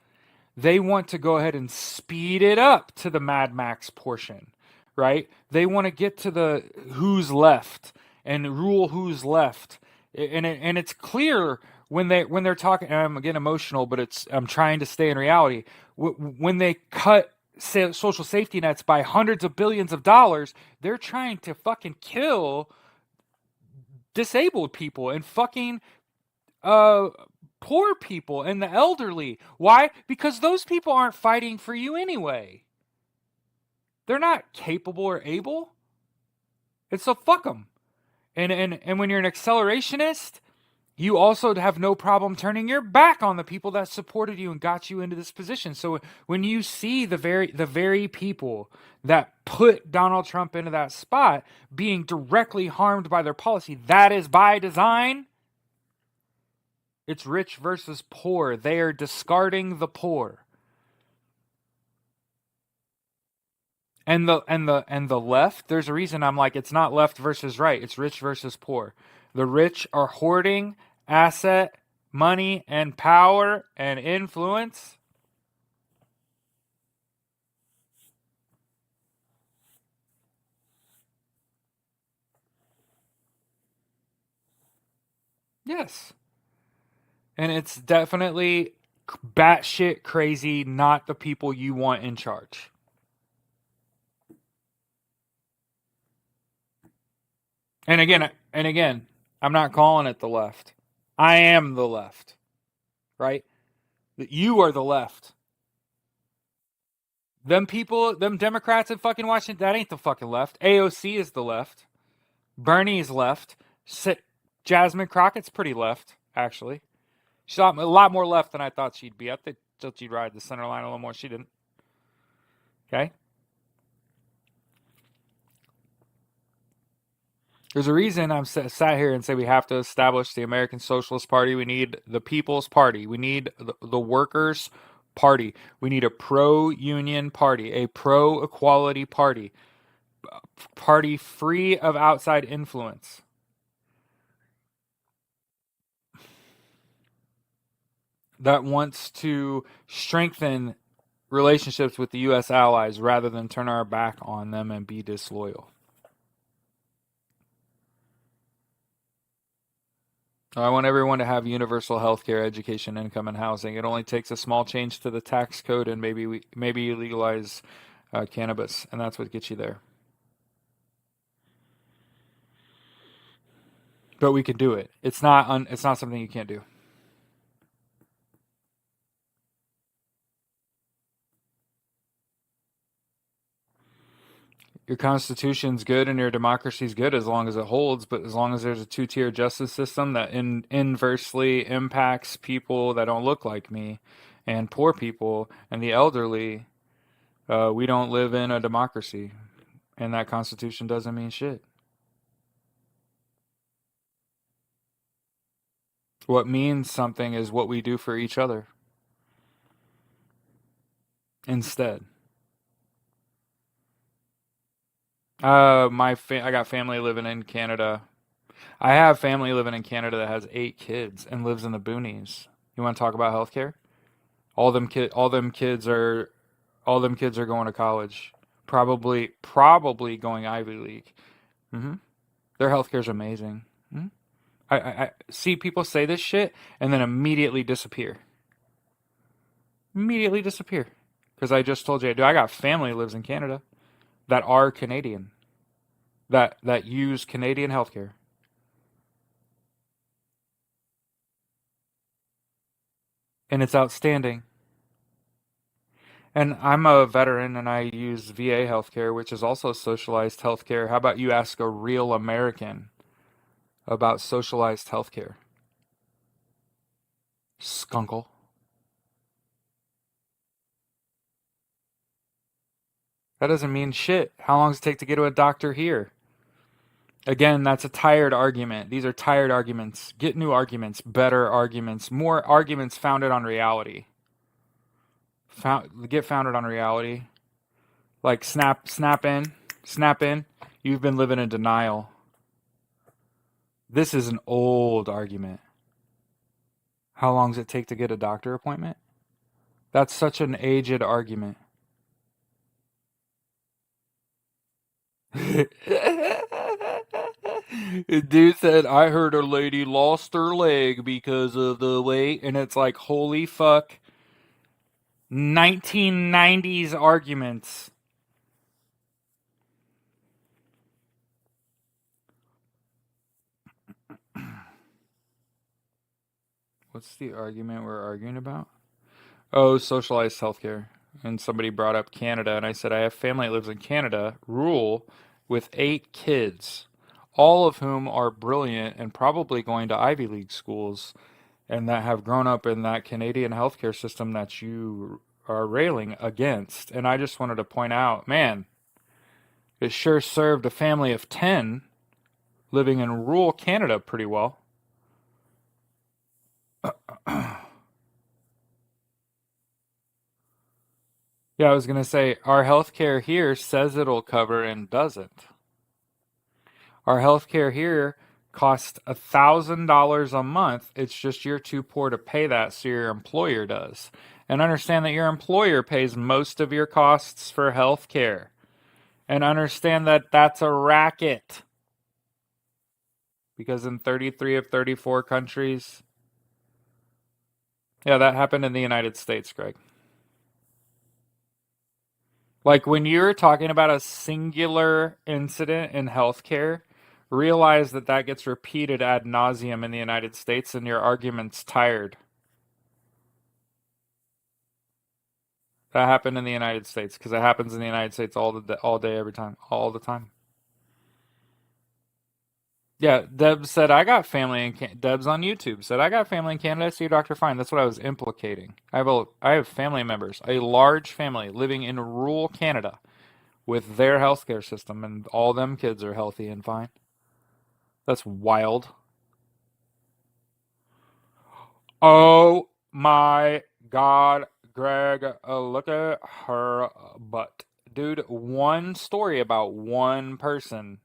They want to go ahead and speed it up to the Mad Max portion, right? They want to get to the who's left and rule who's left. And it's clear when they're talking, and I'm getting emotional, but I'm trying to stay in reality. When they cut social safety nets by hundreds of billions of dollars, they're trying to fucking kill disabled people and fucking uh poor people and the elderly. Why? Because those people aren't fighting for you anyway. They're not capable or able. And so fuck them. And when you're an accelerationist, you also have no problem turning your back on the people that supported you and got you into this position. So when you see the very people that put Donald Trump into that spot being directly harmed by their policy, that is by design. It's rich versus poor. They are discarding the poor. And the left, there's a reason I'm like it's not left versus right, it's rich versus poor. The rich are hoarding asset, money and power and influence. Yes. And it's definitely batshit crazy, not the people you want in charge. And again, I'm not calling it the left. I am the left, right? You are the left. Them people, them Democrats in fucking Washington, that ain't the fucking left. AOC is the left. Bernie's left. Jasmine Crockett's pretty left, actually. She's a lot more left than I thought she'd be. I thought she'd ride the center line a little more. She didn't. Okay? There's a reason I'm sat here and say we have to establish the American Socialist Party. We need the People's Party. We need the Workers' Party. We need a pro-union party, a pro-equality party, party free of outside influence. That wants to strengthen relationships with the U.S. allies rather than turn our back on them and be disloyal. I want everyone to have universal health care, education, income, and housing. It only takes a small change to the tax code, and maybe you legalize cannabis, and that's what gets you there. But we can do it. It's not something you can't do. Your constitution's good and your democracy's good as long as it holds, but as long as there's a two-tier justice system that inversely impacts people that don't look like me and poor people and the elderly, we don't live in a democracy, and that constitution doesn't mean shit. What means something is what we do for each other instead. I got family living in Canada. I have family living in Canada that has 8 kids and lives in the boonies. You want to talk about healthcare? All them kids are going to college. Probably going Ivy League. hmm Their healthcare is amazing. hmm I see people say this shit and then immediately disappear. Immediately disappear. Because I just told you, dude, I got family who lives in Canada that are Canadian, that use Canadian healthcare. And it's outstanding. And I'm a veteran and I use VA healthcare, which is also socialized healthcare. How about you ask a real American about socialized healthcare? Skunkle. That doesn't mean shit. How long does it take to get to a doctor here? Again, that's a tired argument. These are tired arguments. Get new arguments, better arguments, more arguments founded on reality. Get founded on reality. Like snap in. You've been living in denial. This is an old argument. How long does it take to get a doctor appointment? That's such an aged argument. Dude said, I heard a lady lost her leg because of the weight, and it's like, holy fuck. 1990s arguments. What's the argument we're arguing about? Oh, socialized healthcare. And somebody brought up Canada, and I said, I have family that lives in Canada, rural, with 8 kids, all of whom are brilliant and probably going to Ivy League schools, and that have grown up in that Canadian healthcare system that you are railing against. And I just wanted to point out, man, it sure served a family of 10 living in rural Canada pretty well. Yeah, I was gonna say our healthcare here says it'll cover and doesn't. Our healthcare here costs $1,000 a month. It's just you're too poor to pay that, so your employer does. And understand that your employer pays most of your costs for healthcare. And understand that that's a racket. Because in 33 of 34 countries, yeah, that happened in the United States, Greg. Like when you're talking about a singular incident in healthcare, realize that that gets repeated ad nauseum in the United States and your argument's tired. That happened in the United States because it happens in the United States all day, every time, all the time. Yeah, Deb said I got family in Deb's on YouTube said I got family in Canada. See Dr. Fine. That's what I was implicating. I have family members, a large family living in rural Canada with their healthcare system, and all them kids are healthy and fine. That's wild. Oh my God, Greg, look at her butt. Dude, one story about one person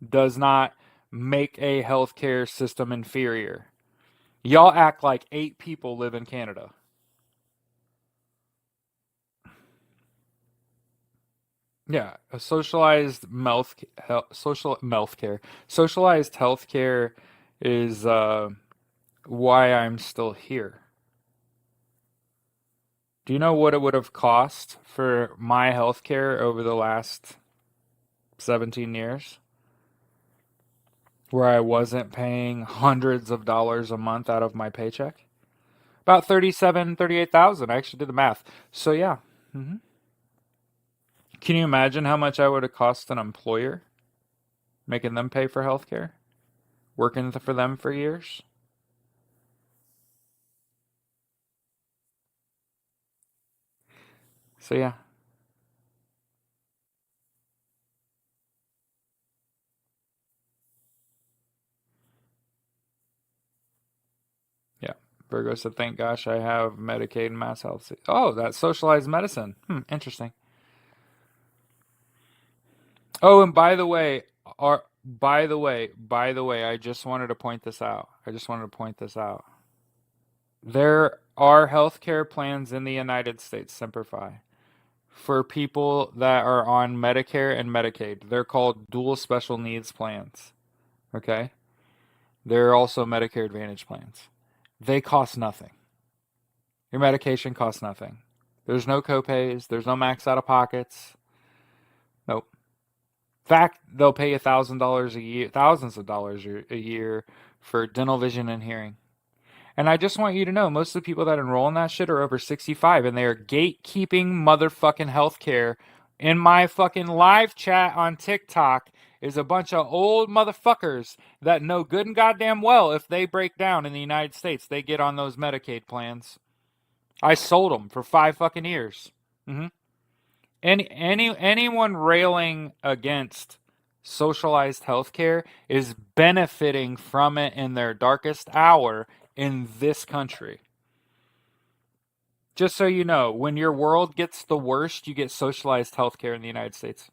does not make a healthcare system inferior. Y'all act like 8 people live in Canada. Yeah, a socialized healthcare is why I'm still here. Do you know what it would have cost for my healthcare over the last 17 years? Where I wasn't paying hundreds of dollars a month out of my paycheck? About 37, 38,000. I actually did the math. So yeah. hmm Can you imagine how much I would have cost an employer making them pay for healthcare? Working for them for years? So yeah. Yeah. Virgo said, thank gosh I have Medicaid and Mass Health. Oh, that's socialized medicine. Interesting. Oh, and by the way, I just wanted to point this out. There are healthcare plans in the United States, Simplify, for people that are on Medicare and Medicaid. They're called dual special needs plans. Okay? There are also Medicare Advantage plans. They cost nothing. Your medication costs nothing. There's no copays. There's no max out of pockets. Nope. In fact, they'll pay $1,000 a year, thousands of dollars a year for dental, vision, and hearing. And I just want you to know, most of the people that enroll in that shit are over 65, and they are gatekeeping motherfucking healthcare. In my fucking live chat on TikTok is a bunch of old motherfuckers that know good and goddamn well if they break down in the United States, they get on those Medicaid plans. I sold them for 5 fucking years. hmm anyone railing against socialized healthcare is benefiting from it in their darkest hour in this country. Just so you know, when your world gets the worst, you get socialized healthcare in the United States.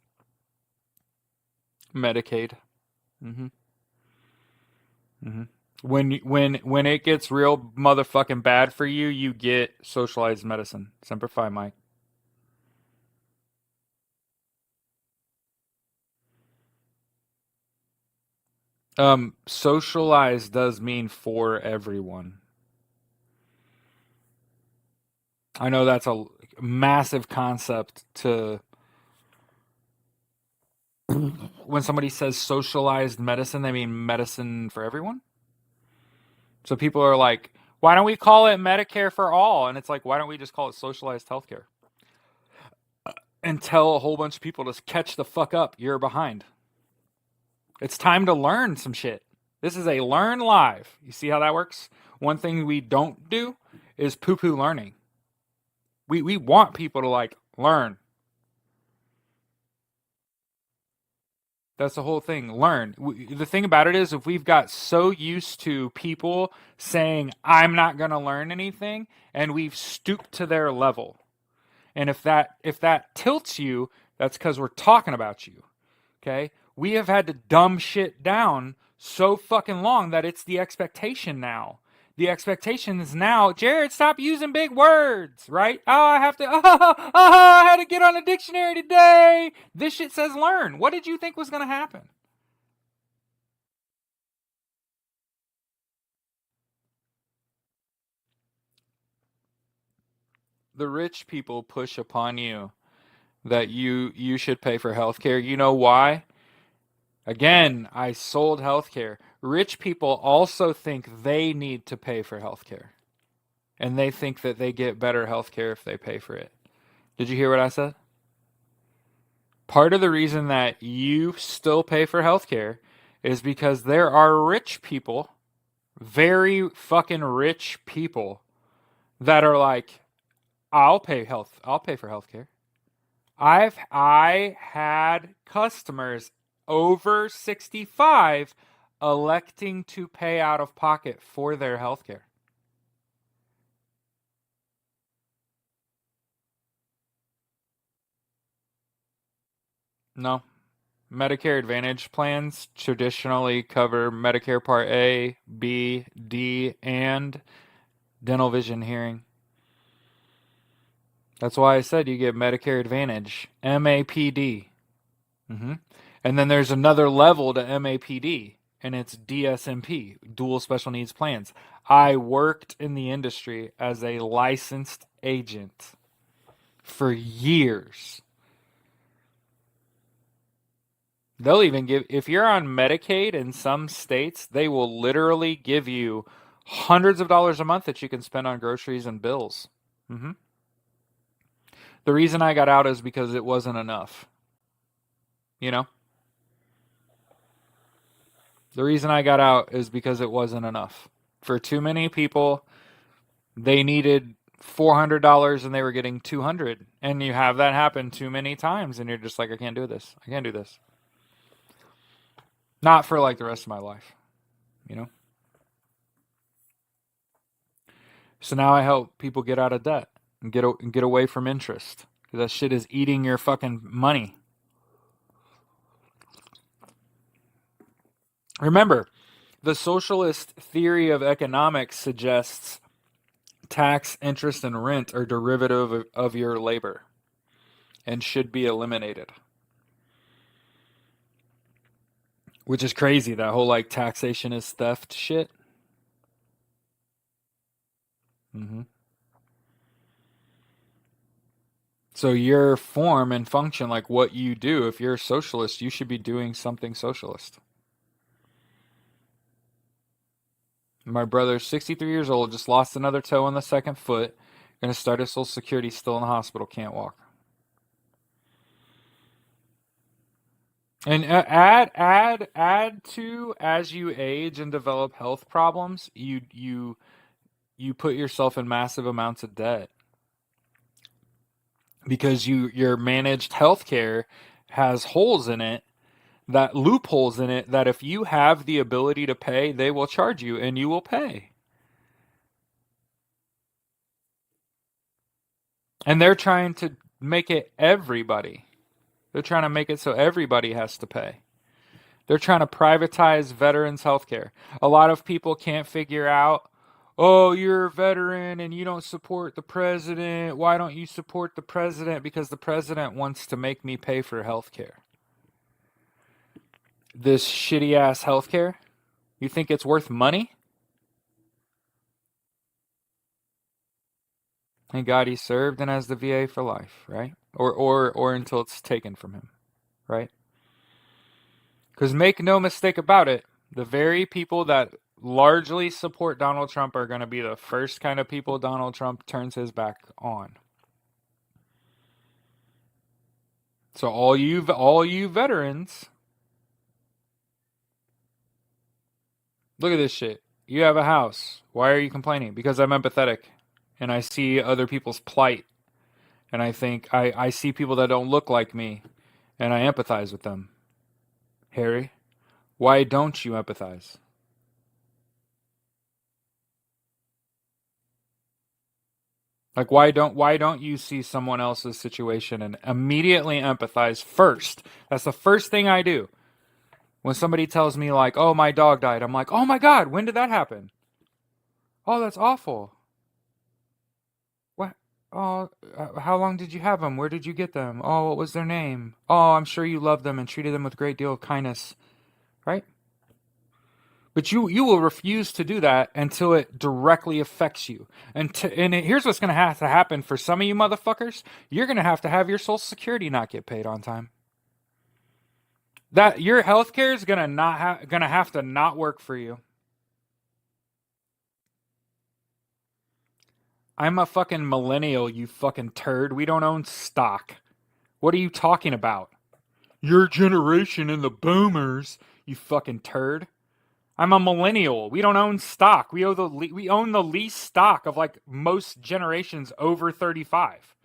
Medicaid. hmm hmm when it gets real motherfucking bad for you, you get socialized medicine. Semper Fi, Mike. Socialized does mean for everyone. I know that's a massive concept to when somebody says socialized medicine, they mean medicine for everyone. So people are like, why don't we call it Medicare for all? And it's like, why don't we just call it socialized healthcare? And tell a whole bunch of people to catch the fuck up. You're behind. It's time to learn some shit. This is a learn live. You see how that works? One thing we don't do is poo poo learning. We want people to like learn. That's the whole thing. Learn. The thing about it is, if we've got so used to people saying, I'm not going to learn anything, and we've stooped to their level. And if that tilts you, that's because we're talking about you. Okay? We have had to dumb shit down so fucking long that it's the expectation now. The expectation is now, Jared, stop using big words, right? Oh, I have to, I had to get on a dictionary today. This shit says learn. What did you think was going to happen? The rich people push upon you that you should pay for healthcare. You know why? Again, I sold healthcare. Rich people also think they need to pay for healthcare. And they think that they get better healthcare if they pay for it. Did you hear what I said? Part of the reason that you still pay for healthcare is because there are rich people, very fucking rich people that are like, I'll pay for healthcare. I had customers over 65 electing to pay out of pocket for their healthcare. No. Medicare Advantage plans traditionally cover Medicare Part A, B, D, and dental, vision, hearing. That's why I said you get Medicare Advantage, MAPD. hmm And then there's another level to MAPD, and it's DSMP, Dual Special Needs Plans. I worked in the industry as a licensed agent for years. They'll even give, if you're on Medicaid in some states, they will literally give you hundreds of dollars a month that you can spend on groceries and bills. hmm The reason I got out is because it wasn't enough. You know, the reason I got out is because it wasn't enough. For too many people, they needed $400 and they were getting 200, and you have that happen too many times, and you're just like, I can't do this. I can't do this. Not for like the rest of my life. You know. So now I help people get out of debt and get away from interest because that shit is eating your fucking money. Remember, the socialist theory of economics suggests tax, interest, and rent are derivative of your labor and should be eliminated. Which is crazy, that whole like taxation is theft shit. hmm So your form and function, like what you do, if you're a socialist, you should be doing something socialist. My brother's 63 years old, just lost another toe on the second foot. Gonna start his Social Security, still in the hospital, can't walk. And add to, as you age and develop health problems, you put yourself in massive amounts of debt because your managed healthcare has holes in it, that loopholes in it, that if you have the ability to pay, they will charge you and you will pay. And they're trying to make it everybody. They're trying to make it so everybody has to pay. They're trying to privatize veterans' healthcare. A lot of people can't figure out, oh, you're a veteran and you don't support the president. Why don't you support the president? Because the president wants to make me pay for healthcare. This shitty ass healthcare? You think it's worth money? Thank God he served and has the VA for life, right? Or until it's taken from him, right? Because make no mistake about it, the very people that largely support Donald Trump are going to be the first kind of people Donald Trump turns his back on. So all you veterans, look at this shit. You have a house. Why are you complaining? Because I'm empathetic and I see other people's plight, and I think I see people that don't look like me and I empathize with them. Harry, why don't you empathize? Like why don't you see someone else's situation and immediately empathize first? That's the first thing I do. When somebody tells me like, "Oh, my dog died." I'm like, "Oh my god, when did that happen?" "Oh, that's awful." "What? Oh, how long did you have them? Where did you get them? Oh, what was their name? Oh, I'm sure you loved them and treated them with a great deal of kindness." Right? But you will refuse to do that until it directly affects you. Here's what's going to have to happen for some of you motherfuckers. You're going to have your Social Security not get paid on time. That your health care is going to gonna have to not work for you. I'm a fucking millennial, you fucking turd. We don't own stock. What are you talking about? Your generation and the boomers, you fucking turd. I'm a millennial. We don't own stock. We own the least stock of like most generations over 35.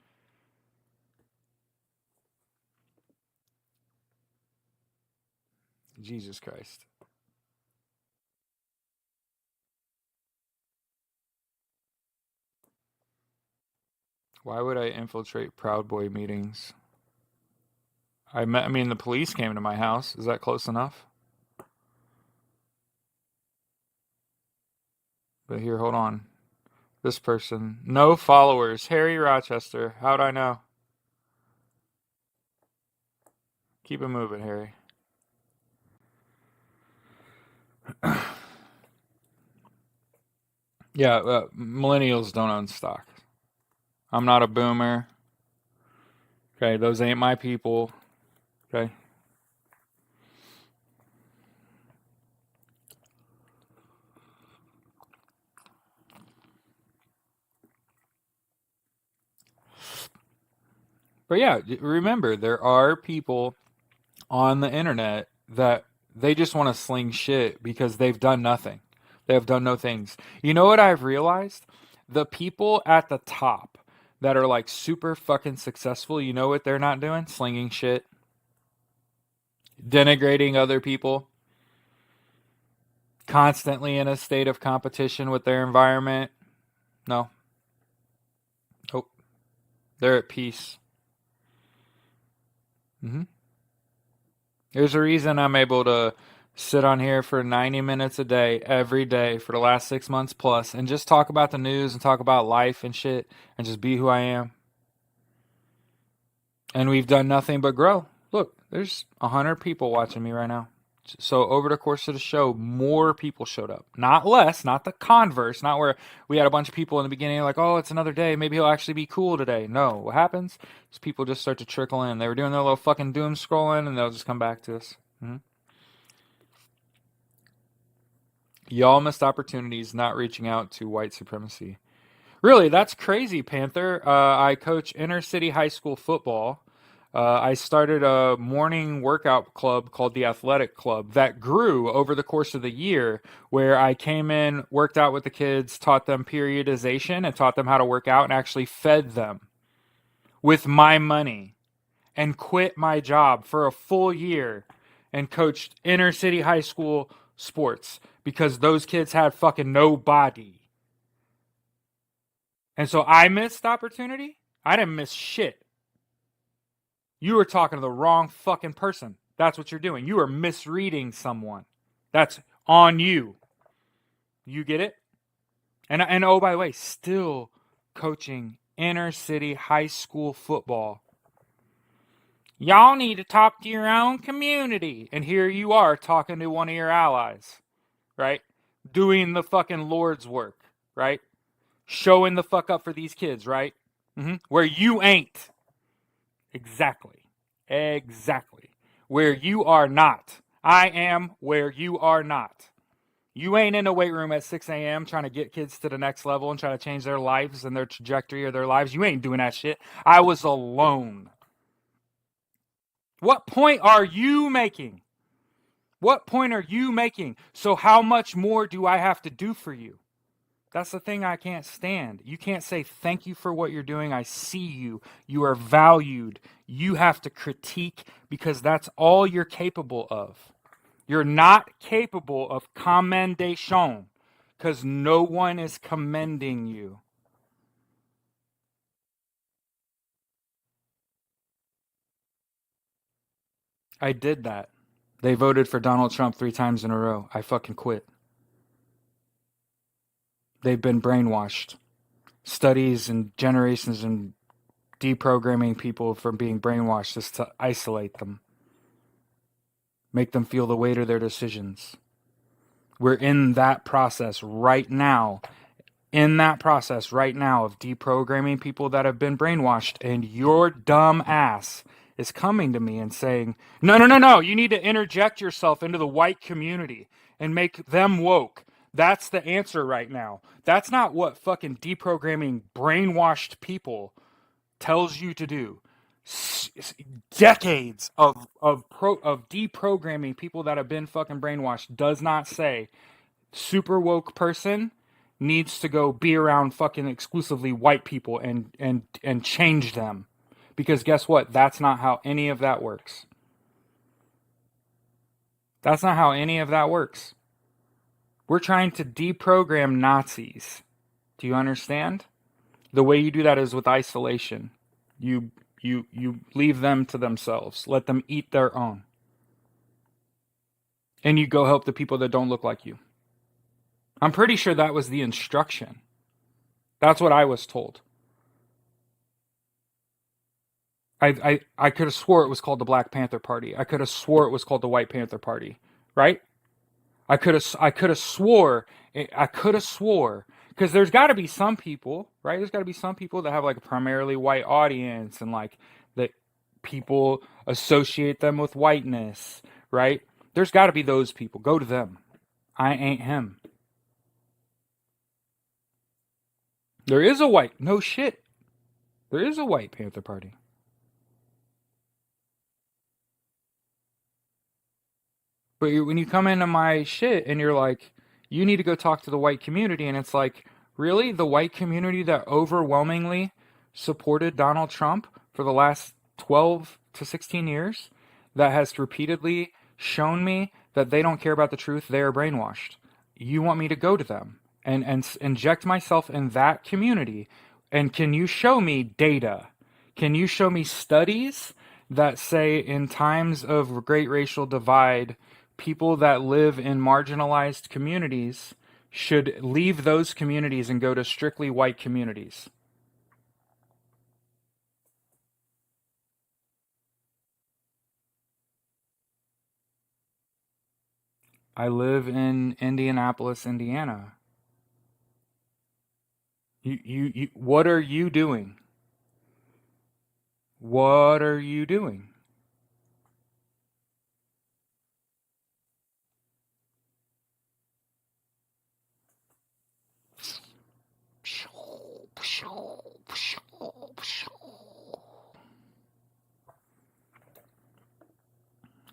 Jesus Christ. Why would I infiltrate Proud Boy meetings? I mean, the police came to my house. Is that close enough? But here, hold on. This person. No followers. Harry Rochester. How'd I know? Keep it moving, Harry. Yeah, millennials don't own stock. I'm not a boomer. Okay, those ain't my people. Okay. But yeah, remember, there are people on the internet that they just want to sling shit because they've done nothing. They have done no things. You know what I've realized? The people at the top that are like super fucking successful, you know what they're not doing? Slinging shit, denigrating other people, constantly in a state of competition with their environment. No. Oh, they're at peace. Hmm. There's a reason I'm able to sit on here for 90 minutes a day, every day, for the last 6 months plus, and just talk about the news and talk about life and shit and just be who I am. And we've done nothing but grow. Look, there's 100 people watching me right now. So over the course of the show, more people showed up. Not less, not the converse, not where we had a bunch of people in the beginning like, oh, it's another day. Maybe he'll actually be cool today. No, what happens is people just start to trickle in. They were doing their little fucking doom scrolling and they'll just come back to us. Mm-hmm. Y'all missed opportunities not reaching out to white supremacy. Really, that's crazy, Panther. I coach inner city high school football. I started a morning workout club called the Athletic Club that grew over the course of the year, where I came in, worked out with the kids, taught them periodization, and taught them how to work out, and actually fed them with my money, and quit my job for a full year and coached inner city high school sports because those kids had fucking no body. And so I missed opportunity. I didn't miss shit. You were talking to the wrong fucking person. That's what you're doing. You are misreading someone. That's on you. You get it? And oh, by the way, still coaching inner city high school football. Y'all need to talk to your own community. And here you are talking to one of your allies, right? Doing the fucking Lord's work, right? Showing the fuck up for these kids, right? Where you ain't. Exactly. Exactly. Where you are not. I am where you are not. You ain't in a weight room at 6 a.m. trying to get kids to the next level and trying to change their lives and their trajectory of their lives. You ain't doing that shit. I was alone. What point are you making? What point are you making? So how much more do I have to do for you? That's the thing I can't stand. You can't say thank you for what you're doing. I see you. You are valued. You have to critique because that's all you're capable of. You're not capable of commendation because no one is commending you. I did that. They voted for Donald Trump 3 times in a row. I fucking quit. They've been brainwashed. Studies and generations and deprogramming people from being brainwashed just to isolate them, make them feel the weight of their decisions. We're in that process right now. In that process right now of deprogramming people that have been brainwashed, and your dumb ass is coming to me and saying, no, no, no, no, you need to interject yourself into the white community and make them woke. That's the answer right now. That's not what fucking deprogramming brainwashed people tells you to do. Decades of deprogramming people that have been fucking brainwashed does not say super woke person needs to go be around fucking exclusively white people and change them. Because guess what? That's not how any of that works. That's not how any of that works. We're trying to deprogram Nazis. Do you understand? The way you do that is with isolation. You leave them to themselves. Let them eat their own. And you go help the people that don't look like you. I'm pretty sure that was the instruction. That's what I was told. I could have swore it was called the Black Panther Party. I could have swore it was called the White Panther Party, right? I could have swore because there's got to be some people, right? There's got to be some people that have like a primarily white audience and like that people associate them with whiteness, right? There's got to be those people. Go to them. I ain't him. There is a white, no shit. There is a White Panther Party. But when you come into my shit and you're like, you need to go talk to the white community, and it's like, really? The white community that overwhelmingly supported Donald Trump for the last 12 to 16 years, that has repeatedly shown me that they don't care about the truth, they are brainwashed. You want me to go to them and inject myself in that community? And can you show me data? Can you show me studies that say in times of great racial divide, people that live in marginalized communities should leave those communities and go to strictly white communities? I live in Indianapolis, Indiana. What are you doing? What are you doing?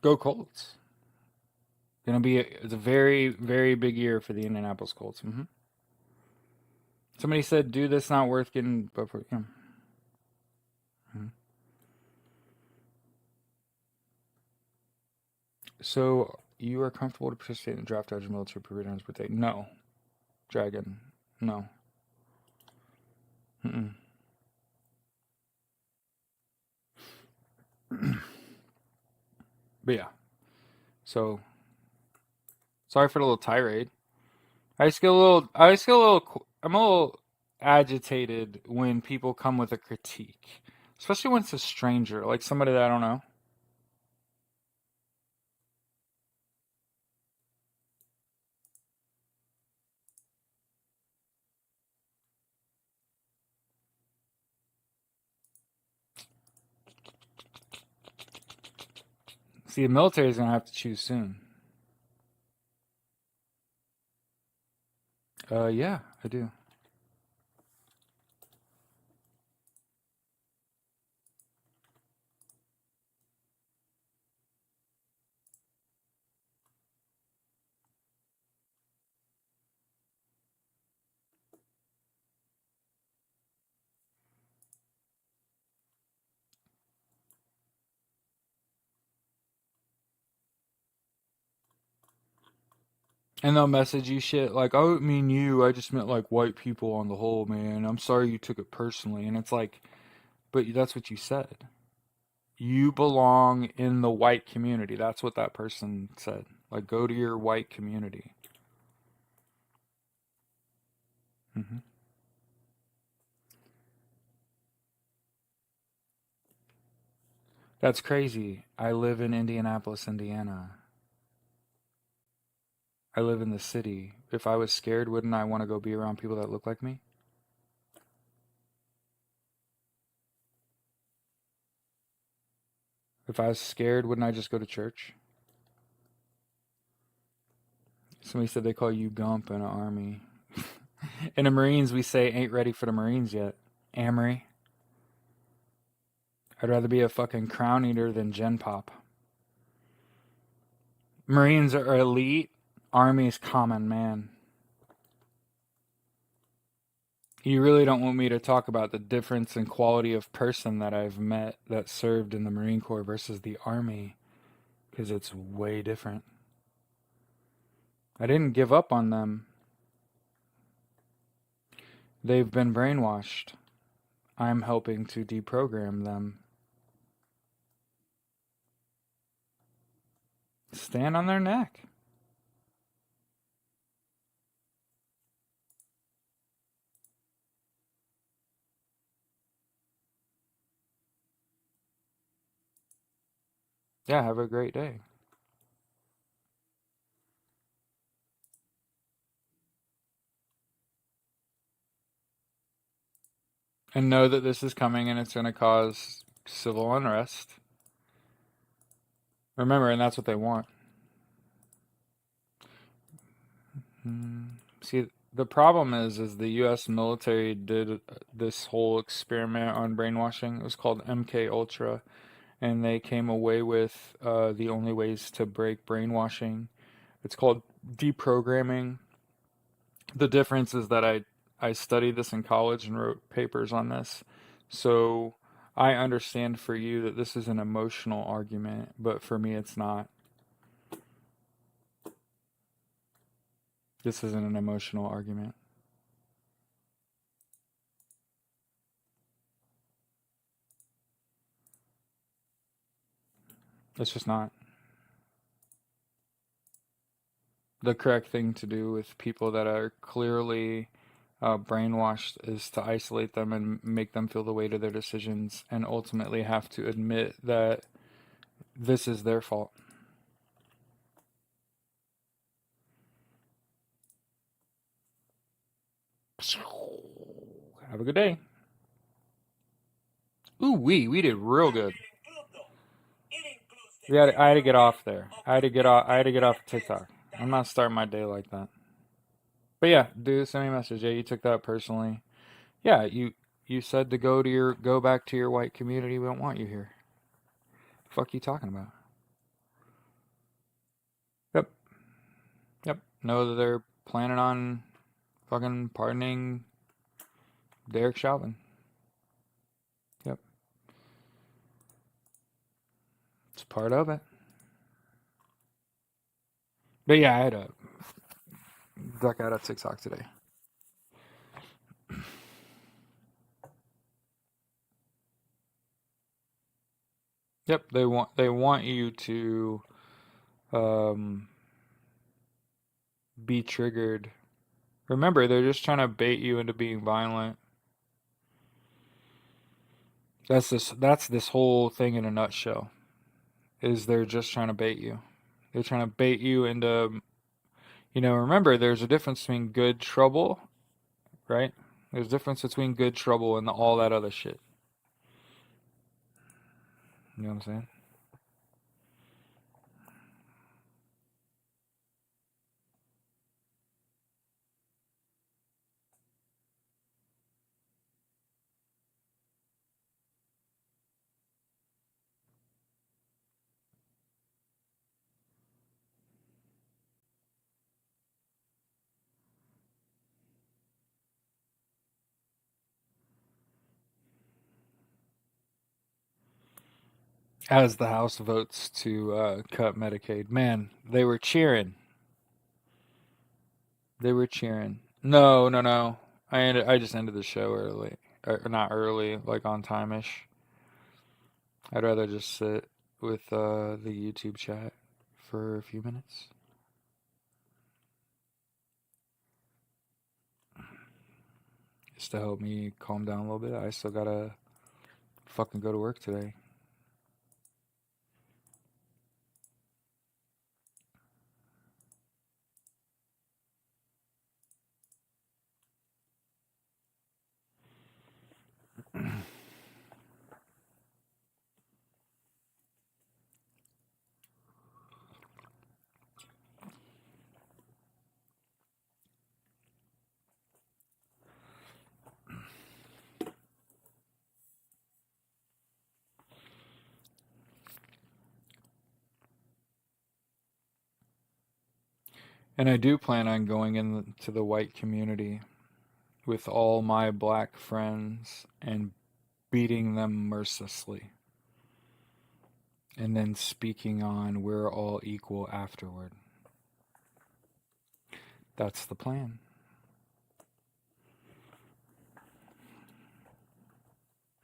Go Colts. Gonna be it's a very, very big year for the Indianapolis Colts. Somebody said, "Dude, that's not worth getting." But for yeah. Mhm. So you are comfortable to participate in the draft as a military parade on his birthday? No, Dragon. No. Mm-mm. But yeah. So sorry for the little tirade. I just get a little. I just get a little. I'm a little agitated when people come with a critique, especially when it's a stranger, like somebody that I don't know. See, the military is gonna have to choose soon. Yeah, I do. And they'll message you shit like, "I don't mean you. I just meant like white people on the whole, man. I'm sorry you took it personally." And it's like, but that's what you said. You belong in the white community. That's what that person said. Like, go to your white community. Hmm. That's crazy. I live in Indianapolis, Indiana. I live in the city. If I was scared, wouldn't I want to go be around people that look like me? If I was scared, wouldn't I just go to church? Somebody said they call you Gump in the army. In the Marines, we say ain't ready for the Marines yet. Amory. I'd rather be a fucking crown eater than Gen Pop. Marines are elite. Army's common man. You really don't want me to talk about the difference in quality of person that I've met that served in the Marine Corps versus the Army, because it's way different. I didn't give up on them. They've been brainwashed. I'm helping to deprogram them. Stand on their neck. Yeah, have a great day. And know that this is coming and it's going to cause civil unrest. Remember, and that's what they want. See, the problem is the U.S. military did this whole experiment on brainwashing. It was called MK Ultra, and they came away with the only ways to break brainwashing. It's called deprogramming. The difference is that I studied this in college and wrote papers on this, so I understand for you that this is an emotional argument, but for me, it's not. This isn't an emotional argument. It's just not. The correct thing to do with people that are clearly brainwashed is to isolate them and make them feel the weight of their decisions and ultimately have to admit that this is their fault. Have a good day. Ooh, we did real good. I had to get off there. I had to get off TikTok. I'm not starting my day like that. But yeah, dude, send me a message. Yeah, you took that personally. Yeah, you said to go back to your white community. We don't want you here. Fuck you talking about? Yep, yep. Know that they're planning on fucking pardoning Derek Chauvin. Yep, it's part of it. But yeah, I had to duck out of TikTok today. Yep, they want you to um, be triggered. Remember, they're just trying to bait you into being violent. That's this whole thing in a nutshell. Is they're just trying to bait you. They're trying to bait you into, remember there's a difference between good trouble, right? There's a difference between good trouble and all that other shit. You know what I'm saying? As the House votes to cut Medicaid, man, they were cheering. They were cheering. No, no, no. I just ended the show early, or not early, like on time ish. I'd rather just sit with the YouTube chat for a few minutes. Just to help me calm down a little bit. I still gotta fucking go to work today. And I do plan on going into the white community with all my black friends and beating them mercilessly. And then speaking on we're all equal afterward. That's the plan.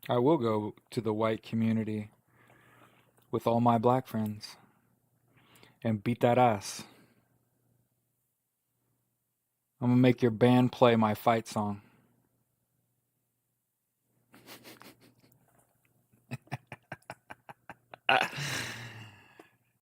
I will go to the white community with all my black friends and beat that ass. I'm gonna make your band play my fight song.